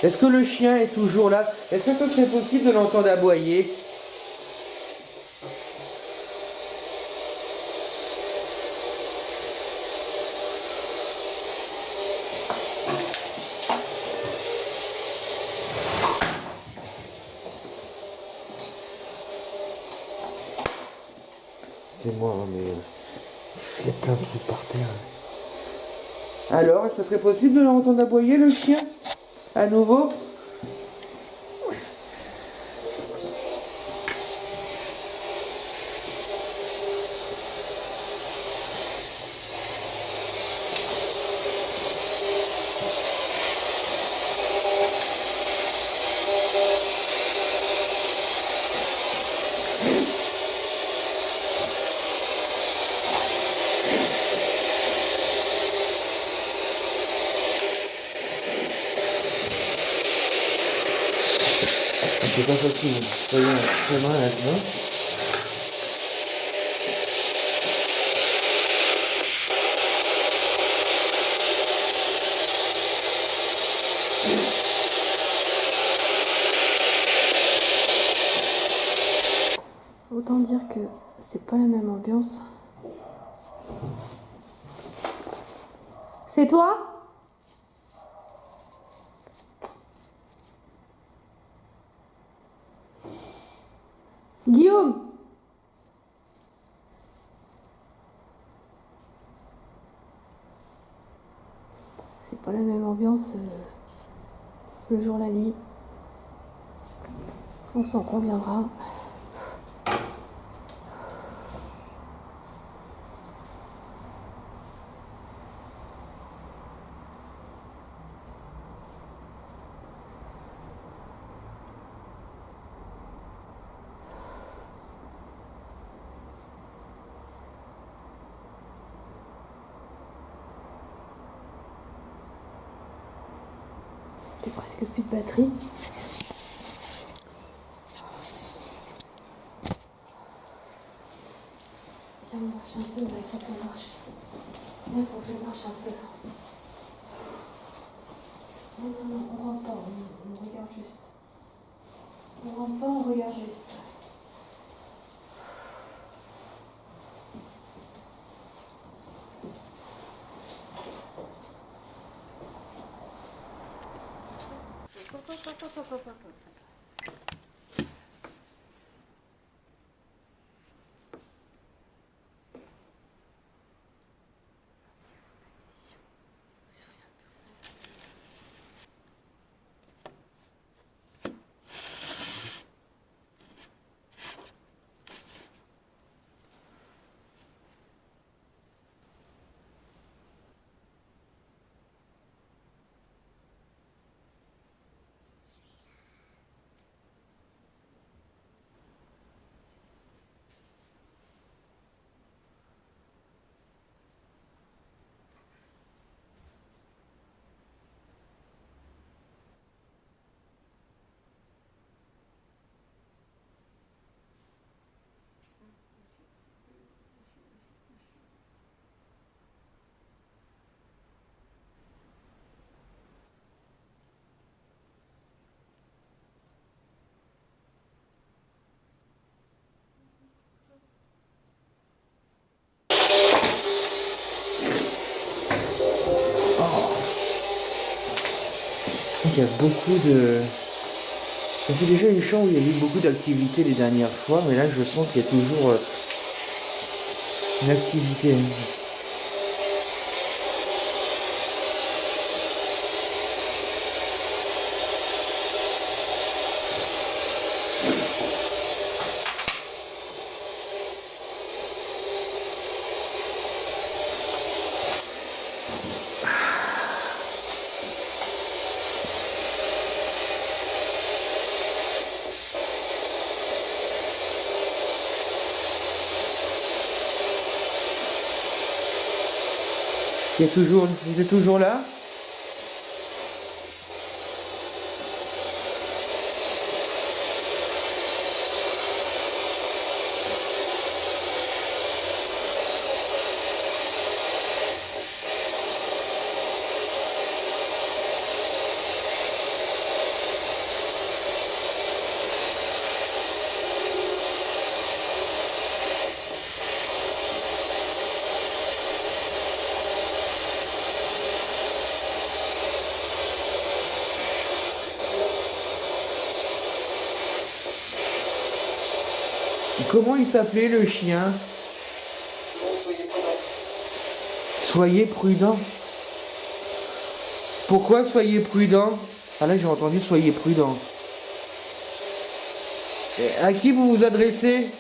Speaker 2: Est-ce que le chien est toujours là? Est-ce que ça serait possible de l'entendre aboyer? C'est moi, hein, mais il y a plein de trucs par terre. Alors, ça serait possible de l'entendre aboyer, le chien? À nouveau? C'est pas facile, soyons très main là-dedans.
Speaker 1: Autant dire que c'est pas la même ambiance. C'est toi? Guillaume! C'est pas la même ambiance le jour, la nuit. On s'en conviendra. J'ai presque plus de batterie. Viens, on marche un peu, là, il faut qu'on marche. Viens, faut que je marche un peu. Non, on rentre pas, on regarde juste. On rentre pas, on regarde juste.
Speaker 2: Il y a beaucoup de... C'est déjà une chambre où il y a eu beaucoup d'activités les dernières fois, mais là je sens qu'il y a toujours une activité. Il y a toujours... Vous êtes toujours là? Comment il s'appelait le chien?
Speaker 3: Non, soyez prudents.
Speaker 2: Soyez prudent. Pourquoi soyez prudent? Ah là j'ai entendu soyez prudent. Et à qui vous vous adressez?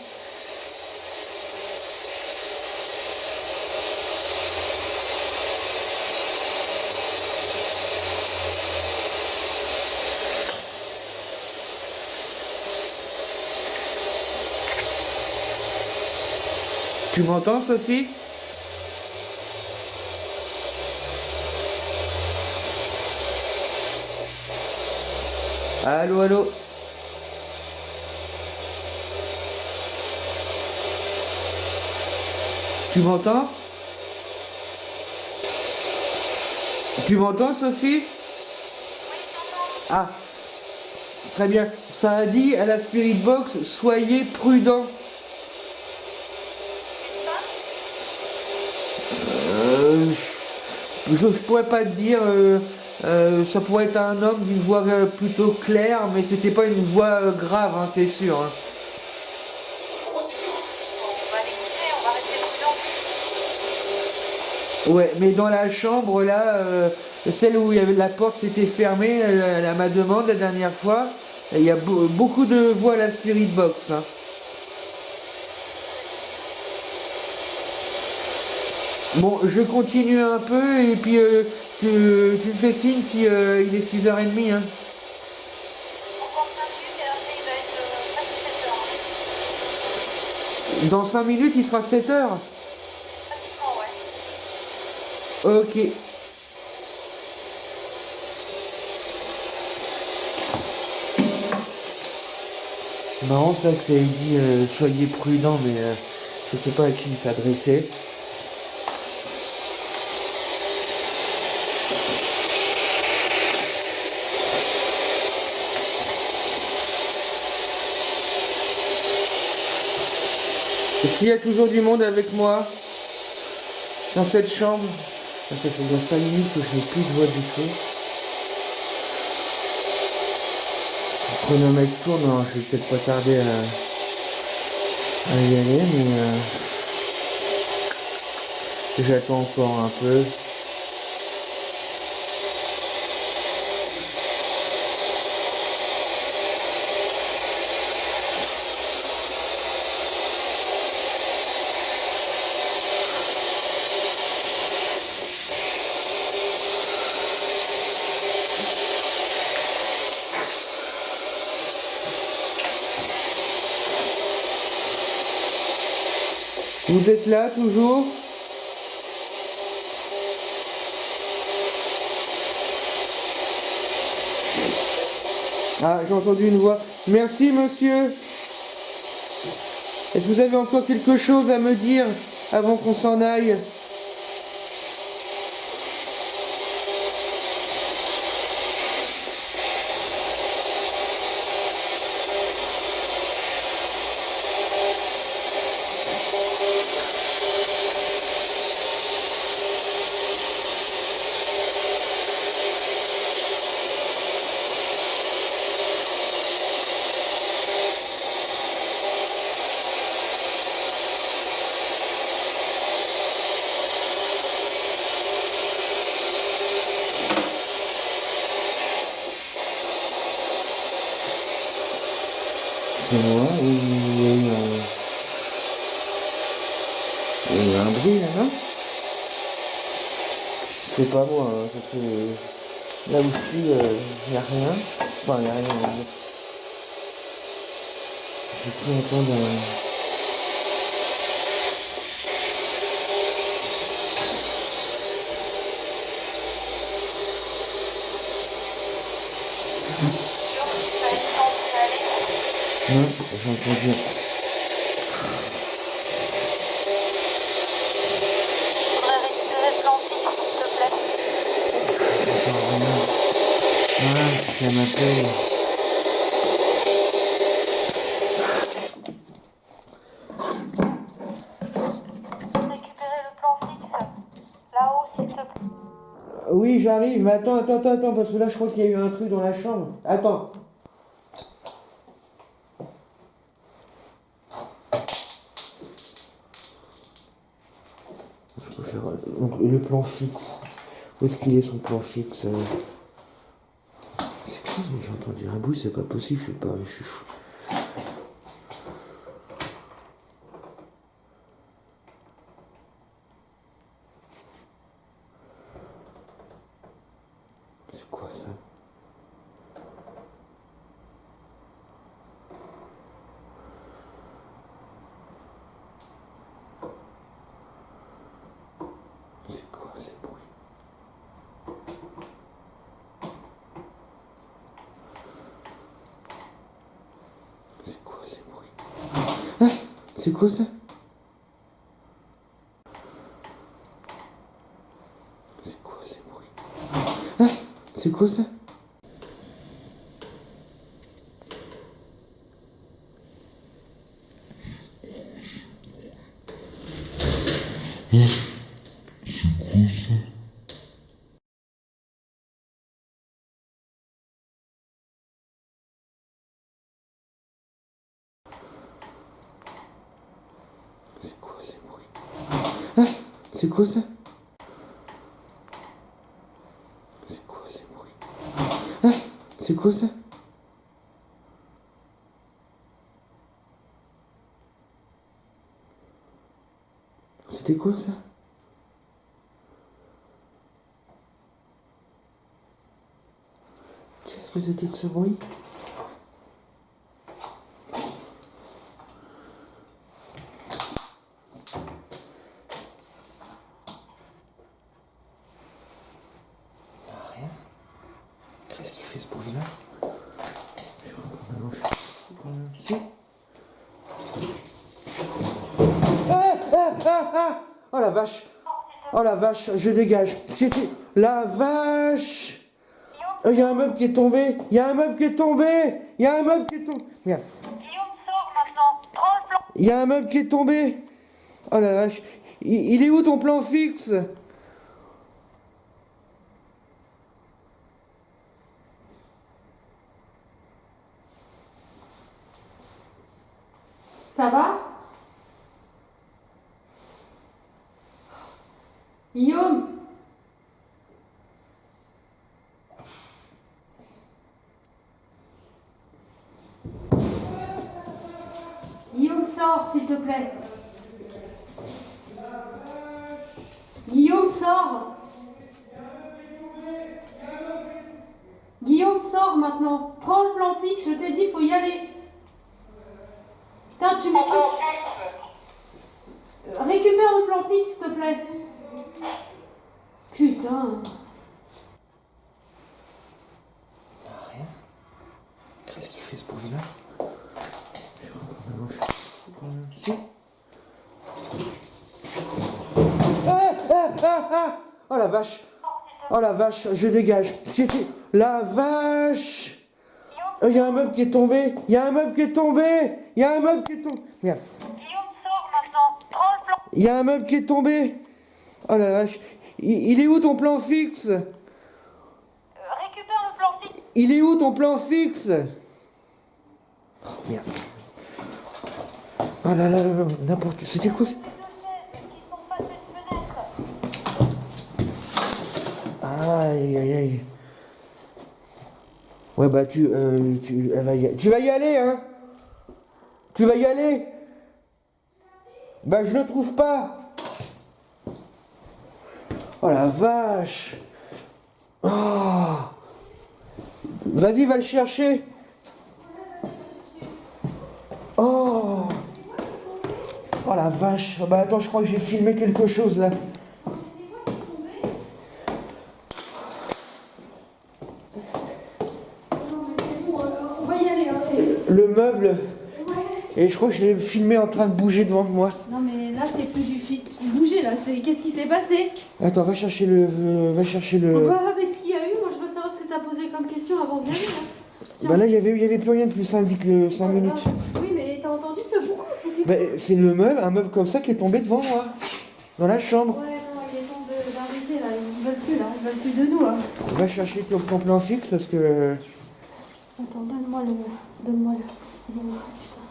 Speaker 2: Tu m'entends, Sophie? Allô, allô? Tu m'entends? Tu m'entends, Sophie? Ah, très bien. Ça a dit à la Spirit Box, soyez prudent. Je pourrais pas te dire, ça pourrait être un homme d'une voix plutôt claire, mais c'était pas une voix grave, hein, c'est sûr. Hein.
Speaker 4: On va l'écouter, on va rester prudent.
Speaker 2: Ouais, mais dans la chambre là, celle où il y avait la porte s'était fermée, à ma demande la dernière fois, il y a beaucoup de voix à la Spirit Box. Hein. Bon, je continue un peu et puis tu me fais signe si il est 6h30. Hein.
Speaker 4: Encore 5 minutes et après il va être presque 7 heures.
Speaker 2: Dans 5 minutes, il sera 7h.
Speaker 4: Pratiquement, ouais.
Speaker 2: Ok. Marrant ça que ça ait dit soyez prudent, mais je sais pas à qui il s'adressait. Est-ce qu'il y a toujours du monde avec moi dans cette chambre? Ça fait bien 5 minutes que je n'ai plus de voix du tout. Le chronomètre tourne, non, je vais peut-être pas tarder à y aller, mais j'attends encore un peu. Vous êtes là toujours? Ah, j'ai entendu une voix. Merci, monsieur. Est-ce que vous avez encore quelque chose à me dire avant qu'on s'en aille? C'est moi ou il y a eu un bruit là, non? C'est pas moi, hein, parce que là où je suis, il n'y a rien. Enfin, il n'y a rien. J'ai cru entendre un... Non, j'ai entendu.
Speaker 4: Faudrait récupérer le plan fixe, s'il te plaît.
Speaker 2: J'entends rien. Ah, c'est qu'elle m'appelle.
Speaker 4: Récupérer le plan fixe. Là-haut, s'il te plaît.
Speaker 2: Oui, j'arrive, mais attends, parce que là, je crois qu'il y a eu un truc dans la chambre. Attends. Je peux faire donc, le plan fixe. Où est-ce qu'il est son plan fixe C'est qui? J'ai entendu un bruit, c'est pas possible, je suis fou. C'est quoi ça? C'est quoi ces bruits? C'est quoi ces bruits? Ah, c'est quoi ça? C'est quoi ces bruits? Ah, c'est quoi ça? C'est quoi ces bruits? Ah, c'est quoi ça? C'est quoi ces bruits? Ah, c'est quoi ça? C'était quoi ça? Qu'est-ce que c'était que ce bruit? Rien. Qu'est-ce qu'il fait ce bruit-là? Si. Oh la vache! Oh la vache, je dégage. C'était la vache! Il y a un meuble qui est tombé! Il y a un meuble qui est tombé! Il y a un meuble qui est tombé! Merde!
Speaker 4: Guillaume, sors maintenant. Prends le plan.
Speaker 2: Il y a un meuble qui est tombé! Oh la vache! Il est où ton plan fixe?
Speaker 1: Ça va? Guillaume? Guillaume, sors, s'il te plaît. Guillaume, sors. Guillaume, sors maintenant. Prends le plan fixe, je t'ai dit, faut y aller. Putain, tu me... Récupère le plan fixe, s'il te plaît. Putain.
Speaker 2: Rien. Qu'est-ce qu'il fait ce bruit-là? Si. Oh la vache! Oh la vache, je dégage. C'était la vache! Il y a un meuble qui est tombé! Il y a un meuble qui est tombé! Il y a un meuble qui est tombé! Merde!
Speaker 4: Guillaume, sors maintenant. Prends le plan.
Speaker 2: Il y a un meuble qui est tombé! Oh la vache! Il est où ton plan fixe?
Speaker 4: Récupère le plan fixe.
Speaker 2: Il est où ton plan fixe? Oh merde! Oh là là là là, n'importe quoi. C'était quoi?
Speaker 4: Qui sont passés de fenêtre.
Speaker 2: Aïe aïe aïe. Ouais bah tu vas y aller hein? Tu vas y aller? Bah je le trouve pas. Oh la vache. Oh. Vas-y va le chercher. Oh. Oh la vache. Bah attends je crois que j'ai filmé quelque chose là.
Speaker 1: On va y aller, hein.
Speaker 2: Le meuble. Et je crois que je l'ai filmé en train de bouger devant moi.
Speaker 1: Non mais là c'est plus du bouger là, c'est qu'est-ce qui s'est passé?
Speaker 2: Attends, va chercher le. Va chercher le.
Speaker 1: Bah avec ce qu'il y a eu, moi je veux savoir ce que t'as posé comme question avant d'y aller là. Tiens.
Speaker 2: Bah là, il y avait plus rien depuis 5 minutes.
Speaker 1: Oui mais t'as entendu ce bruit? C'était...
Speaker 2: Bah, c'est le meuble, un meuble comme ça qui est tombé devant moi. Dans la chambre.
Speaker 1: Ouais non, il est temps d'arrêter là, ils veulent plus là, ils veulent plus de nous hein.
Speaker 2: Va chercher ton plan fixe parce que.
Speaker 1: Attends, donne-moi tout ça.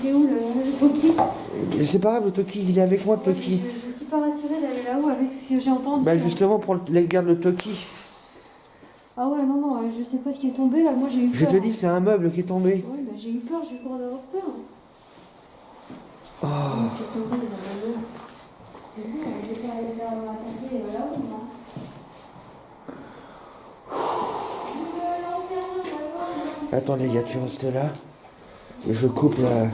Speaker 1: Il est où le Toki?
Speaker 2: C'est pas grave, le Toki, il est avec moi, le Toki.
Speaker 1: Je suis pas rassurée d'aller là-haut avec ce que j'ai entendu.
Speaker 2: Bah
Speaker 1: là.
Speaker 2: justement, garde le Toki.
Speaker 1: Ah ouais, non, non, je sais pas ce qui est tombé là, moi j'ai eu peur.
Speaker 2: Je te dis, c'est un meuble qui est tombé.
Speaker 1: Ouais, bah j'ai eu peur, j'ai peur d'avoir peur.
Speaker 2: Oh.
Speaker 1: C'est tombé dans la main. C'est bon, je vais pas aller faire attaquer là-haut, moi.
Speaker 2: Attends les gars, tu restes là. Je coupe la...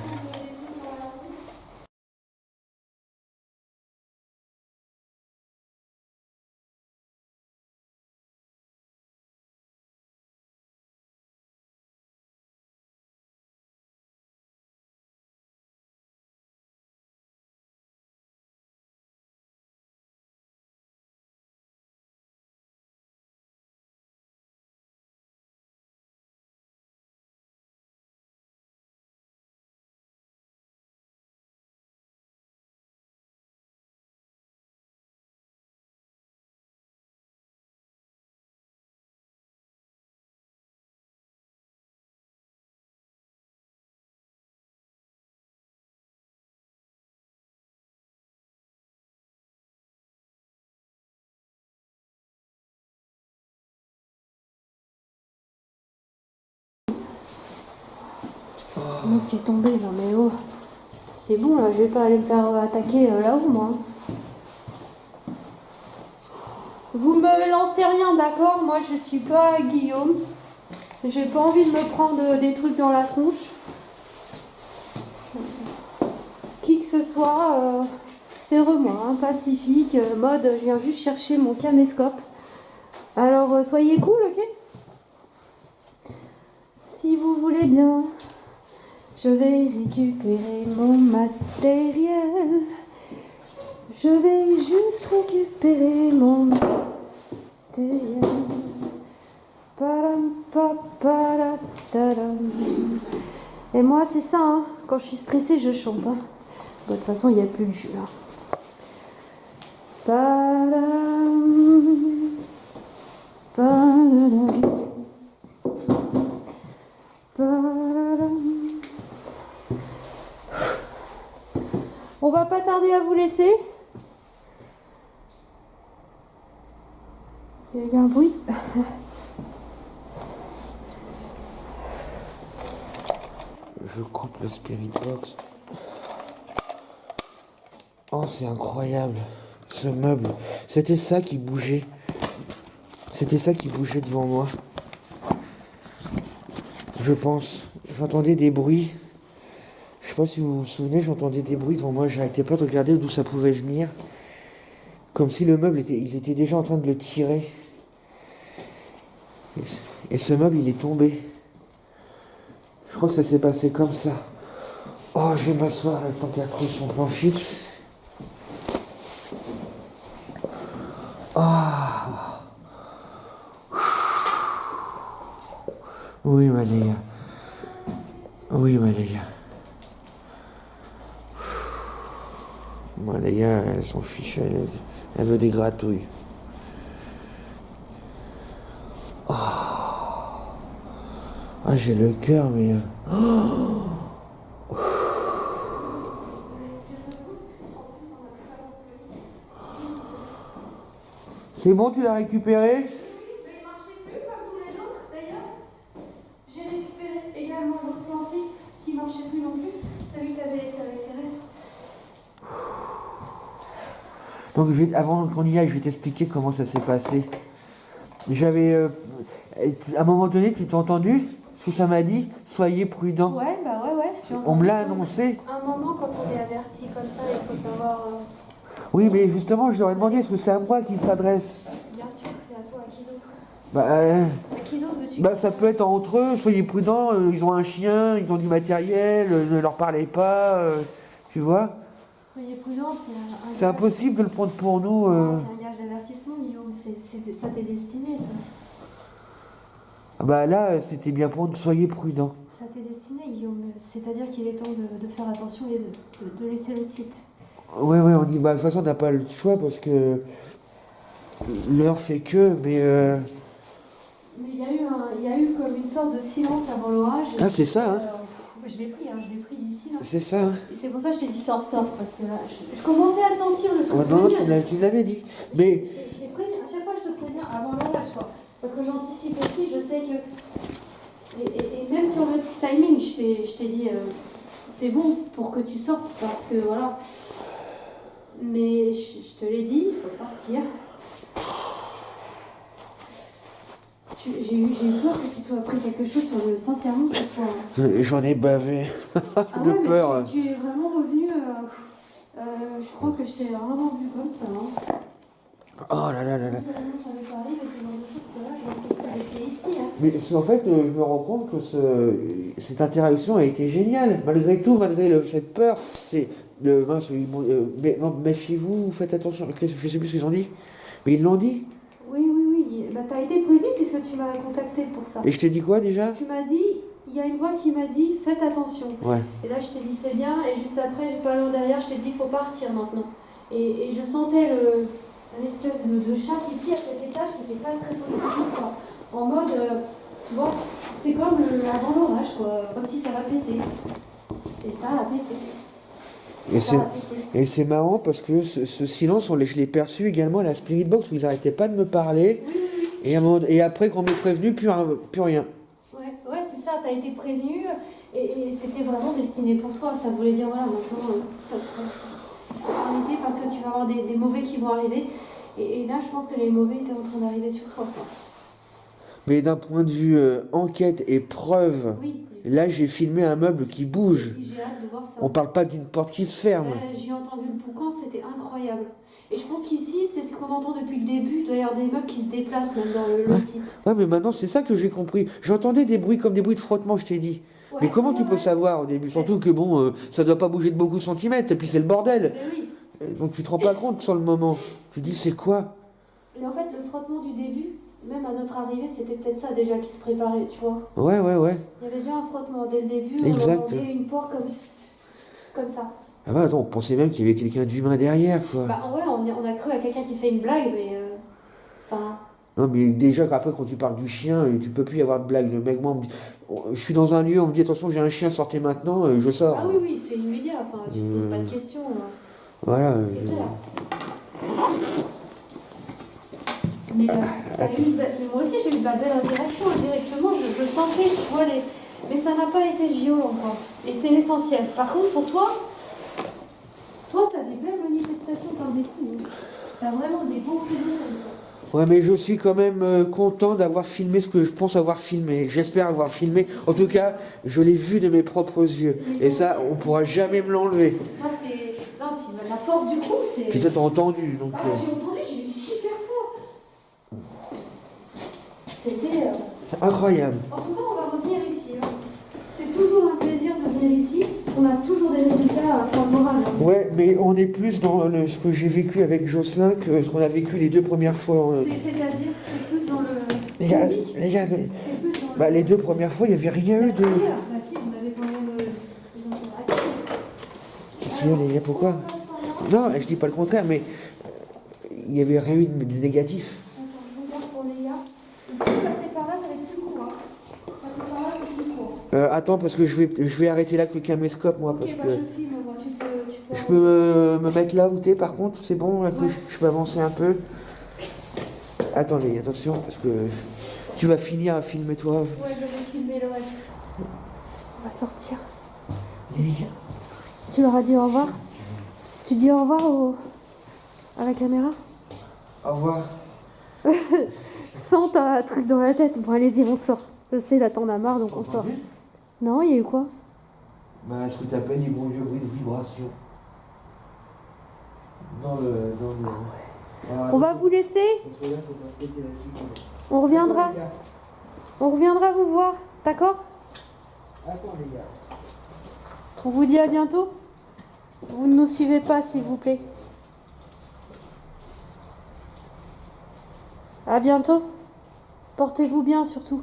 Speaker 1: Comment tu es tombé là, mais oh. C'est bon là, je vais pas aller me faire attaquer là-haut, moi. Vous me lancez rien, d'accord? Moi je suis pas Guillaume. J'ai pas envie de me prendre des trucs dans la tronche. Qui que ce soit, c'est moi, hein, pacifique, mode, je viens juste chercher mon caméscope. Alors soyez cool, ok? Si vous voulez bien, je vais récupérer mon matériel. Je vais juste récupérer mon matériel. Param, pa, para, taram. Et moi, c'est ça, hein. Quand je suis stressée, je chante. Hein. De toute façon, il n'y a plus de jus là. Param, param, param. On va pas tarder à vous laisser. Il y a eu un bruit.
Speaker 2: Je coupe le Spirit Box. Oh, c'est incroyable. Ce meuble. C'était ça qui bougeait. C'était ça qui bougeait devant moi. Je pense. J'entendais des bruits. Je sais pas si vous vous souvenez, j'entendais des bruits devant moi. J'arrêtais pas de regarder d'où ça pouvait venir. Comme si le meuble il était déjà en train de le tirer. Et ce meuble, il est tombé. Je crois que ça s'est passé comme ça. Oh, je vais m'asseoir tant qu'à trouver son plan fixe. Ah. Oui, Maléa. Oui, Maléa. Maléa, elle s'en fiche, elle veut des gratouilles. Ah, j'ai le cœur, mais... C'est bon, tu l'as récupéré?
Speaker 1: Mais il marchait plus comme tous les autres d'ailleurs. J'ai récupéré également l'autre plan fixe qui marchait plus non plus, celui que tu avais laissé avec Thérèse.
Speaker 2: Donc, avant qu'on y aille, je vais t'expliquer comment ça s'est passé. J'avais... à un moment donné, tu t'es entendu ce que ça m'a dit? Soyez prudent.
Speaker 1: Ouais, bah ouais.
Speaker 2: On me l'a annoncé.
Speaker 1: Un moment, quand on est averti comme ça, il faut savoir.
Speaker 2: Oui, mais justement, je leur ai demandé, est-ce que c'est à moi qu'il s'adresse?
Speaker 1: Bien sûr que c'est à toi, à qui d'autre?
Speaker 2: Bah,
Speaker 1: À qui d'autre veux-tu?
Speaker 2: bah, ça peut être entre eux, soyez prudents, ils ont un chien, ils ont du matériel, ne leur parlez pas, tu vois?
Speaker 1: Soyez prudents, c'est un
Speaker 2: C'est impossible de le prendre pour nous.
Speaker 1: Non, c'est un gage d'avertissement, Guillaume. Ça t'est destiné, ça.
Speaker 2: Bah là, c'était bien pour nous, soyez prudents.
Speaker 1: Ça t'est destiné, Guillaume. C'est-à-dire qu'il est temps de faire attention et de laisser le site.
Speaker 2: Ouais, on dit, bah de toute façon, on n'a pas le choix parce que l'heure fait que, mais...
Speaker 1: Mais il y a eu comme une sorte de silence avant l'orage.
Speaker 2: Ah, c'est ça, hein.
Speaker 1: Je l'ai pris, hein, je l'ai pris d'ici là.
Speaker 2: C'est ça, hein.
Speaker 1: Et c'est pour ça que je t'ai dit sors, parce que là, je commençais à sentir le truc.
Speaker 2: Ouais, non,
Speaker 1: venir.
Speaker 2: tu l'avais dit. Mais
Speaker 1: Je t'ai prévenu, à chaque fois je te préviens avant l'orage, quoi. Parce que j'anticipe aussi, je sais que. Et même sur le timing, je t'ai dit, c'est bon pour que tu sortes, parce que voilà. Mais je te l'ai dit, il faut sortir. J'ai eu peur que tu sois pris quelque chose sincèrement sur toi.
Speaker 2: j'en ai bavé
Speaker 1: Ah
Speaker 2: de
Speaker 1: ouais,
Speaker 2: peur.
Speaker 1: mais tu es vraiment revenu. Je crois que je t'ai vraiment vu comme ça. Hein.
Speaker 2: Oh là là là là.
Speaker 1: Je savais parler de ce genre de choses que là, je vais rester ici. Hein.
Speaker 2: Mais en fait, je me rends compte que cette interaction a été géniale. Malgré tout, malgré cette peur, c'est le mince, mais non, méfiez-vous, faites attention. Je sais plus ce qu'ils ont dit, mais ils l'ont dit.
Speaker 1: Oui. Bah, t'as été prévenu puisque tu m'as contacté pour ça.
Speaker 2: Et je t'ai dit quoi déjà?
Speaker 1: Tu m'as dit, il y a une voix qui m'a dit, faites attention.
Speaker 2: Ouais.
Speaker 1: Et là, je t'ai dit, c'est bien. Et juste après, j'ai pas loin derrière, je t'ai dit, il faut partir maintenant. Et je sentais une espèce de chat ici à cet étage qui n'était pas très positif, quoi. En mode, tu vois, c'est comme avant l'orage, quoi. Comme si ça va péter. Et ça a pété.
Speaker 2: Et c'est marrant parce que ce silence, je l'ai perçu également à la Spirit Box où ils n'arrêtaient pas de me parler.
Speaker 1: Oui.
Speaker 2: Et après qu'on m'ait prévenu, plus rien.
Speaker 1: Ouais, c'est ça, t'as été prévenu et c'était vraiment destiné pour toi. Ça voulait dire, voilà, maintenant, stop. Il faut arrêter parce que tu vas avoir des mauvais qui vont arriver. Et là, je pense que les mauvais étaient en train d'arriver sur toi, quoi.
Speaker 2: Mais d'un point de vue enquête et preuve,
Speaker 1: Oui.
Speaker 2: là j'ai filmé un meuble qui bouge.
Speaker 1: J'ai hâte de voir ça.
Speaker 2: On parle pas d'une porte qui se ferme.
Speaker 1: J'ai entendu le boucan, c'était incroyable. Et je pense qu'ici, c'est ce qu'on entend depuis le début. Il doit y avoir des meubles qui se déplacent même dans le site.
Speaker 2: Ouais, mais maintenant c'est ça que j'ai compris. J'entendais des bruits comme des bruits de frottement, je t'ai dit.
Speaker 1: Ouais,
Speaker 2: mais comment tu peux savoir au début? Surtout que bon, ça doit pas bouger de beaucoup de centimètres, et puis c'est le bordel.
Speaker 1: Mais oui.
Speaker 2: Donc tu te rends pas compte sur le moment. Tu dis c'est quoi?
Speaker 1: Et en fait, le frottement du début, même à notre arrivée, c'était peut-être ça déjà qui se préparait, tu vois.
Speaker 2: Ouais.
Speaker 1: Il y avait déjà un frottement dès le début.
Speaker 2: Exact.
Speaker 1: On entendait une porte comme ça.
Speaker 2: Ah bah non, on pensait même qu'il y avait quelqu'un d'humain derrière, quoi.
Speaker 1: Bah ouais, on a cru à quelqu'un qui fait une blague, mais... Enfin...
Speaker 2: Non mais déjà après quand tu parles du chien, tu peux plus y avoir de blague. Le mec, moi, je suis dans un lieu, on me dit attention j'ai un chien, sortez maintenant, je sors.
Speaker 1: Ah oui, c'est immédiat, enfin tu te poses pas de questions.
Speaker 2: Voilà.
Speaker 1: C'est clair. Mais moi aussi j'ai eu de la belle interaction, directement, je sentais, tu vois, mais ça n'a pas été violent, quoi. Et c'est l'essentiel. Par contre, pour toi t'as des belles manifestations par des coups. T'as vraiment des beaux phénomènes.
Speaker 2: Ouais, mais je suis quand même content d'avoir filmé ce que je pense avoir filmé. J'espère avoir filmé. En tout cas, je l'ai vu de mes propres yeux. Et ça, on pourra jamais me l'enlever.
Speaker 1: Ça, c'est... Non, puis la force du coup, c'est...
Speaker 2: Puis toi, t'as entendu, donc...
Speaker 1: J'ai entendu, j'ai eu super peur. C'était...
Speaker 2: C'est incroyable.
Speaker 1: En tout cas, on va revenir ici. Hein. C'est toujours un plaisir de venir ici. On a toujours des résultats pour le moral. Hein.
Speaker 2: Ouais, mais on est plus dans ce que j'ai vécu avec Jocelyn que ce qu'on a vécu les deux premières fois.
Speaker 1: C'est-à-dire, c'est plus dans le physique.
Speaker 2: Les gars, les deux premières fois, il n'y avait rien eu de...
Speaker 1: Bah si, on avait quand même des interactions.
Speaker 2: Qu'est-ce qu'il pourquoi? Non, je dis pas le contraire, mais il n'y avait rien eu de négatif.
Speaker 1: Attends, je regarde pour les gars. Passer par là, ça va être plus court. Hein. Passer par là, c'est plus court.
Speaker 2: Attends, parce que je vais arrêter là avec le caméscope, moi, parce
Speaker 1: Ok,
Speaker 2: que...
Speaker 1: bah je filme, moi, tu peux...
Speaker 2: Je peux me mettre là où t'es, par contre, c'est bon, là, je peux avancer un peu. Attendez, attention, parce que tu vas finir à filmer toi.
Speaker 1: Ouais, je vais filmer le reste. On va sortir. Tu leur as dit au revoir? Tu dis au revoir à la caméra?
Speaker 2: Au revoir.
Speaker 1: Sans ta truc dans la tête. Bon, allez-y, on sort. Je sais, là, t'en as marre, donc on sort. Non, il y a eu quoi?
Speaker 2: Bah, ce que t'appelles les bons vieux bruits de vibration. Dans le...
Speaker 1: On va vous laisser. On reviendra. On reviendra vous voir. D'accord?
Speaker 2: Attends, les gars.
Speaker 1: On vous dit à bientôt. Vous ne nous suivez pas, s'il vous plaît. À bientôt. Portez-vous bien, surtout.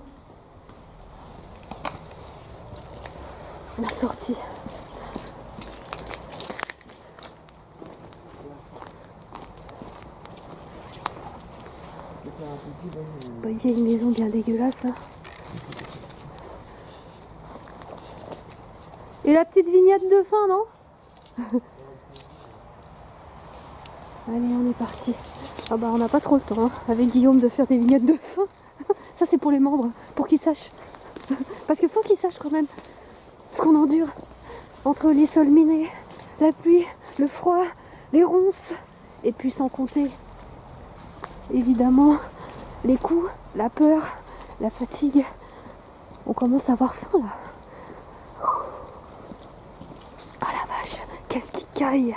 Speaker 1: La sortie. Il y a une maison bien dégueulasse là.
Speaker 5: Et la petite vignette de fin, non? Allez, on est parti. Ah bah on n'a pas trop le temps, hein, avec Guillaume, de faire des vignettes de fin. Ça c'est pour les membres, pour qu'ils sachent. Parce qu'il faut qu'ils sachent quand même ce qu'on endure. Entre les sols minés, la pluie, le froid, les ronces, et puis sans compter, évidemment, les coups, la peur, la fatigue. On commence à avoir faim là. Oh la vache, qu'est-ce qui caille!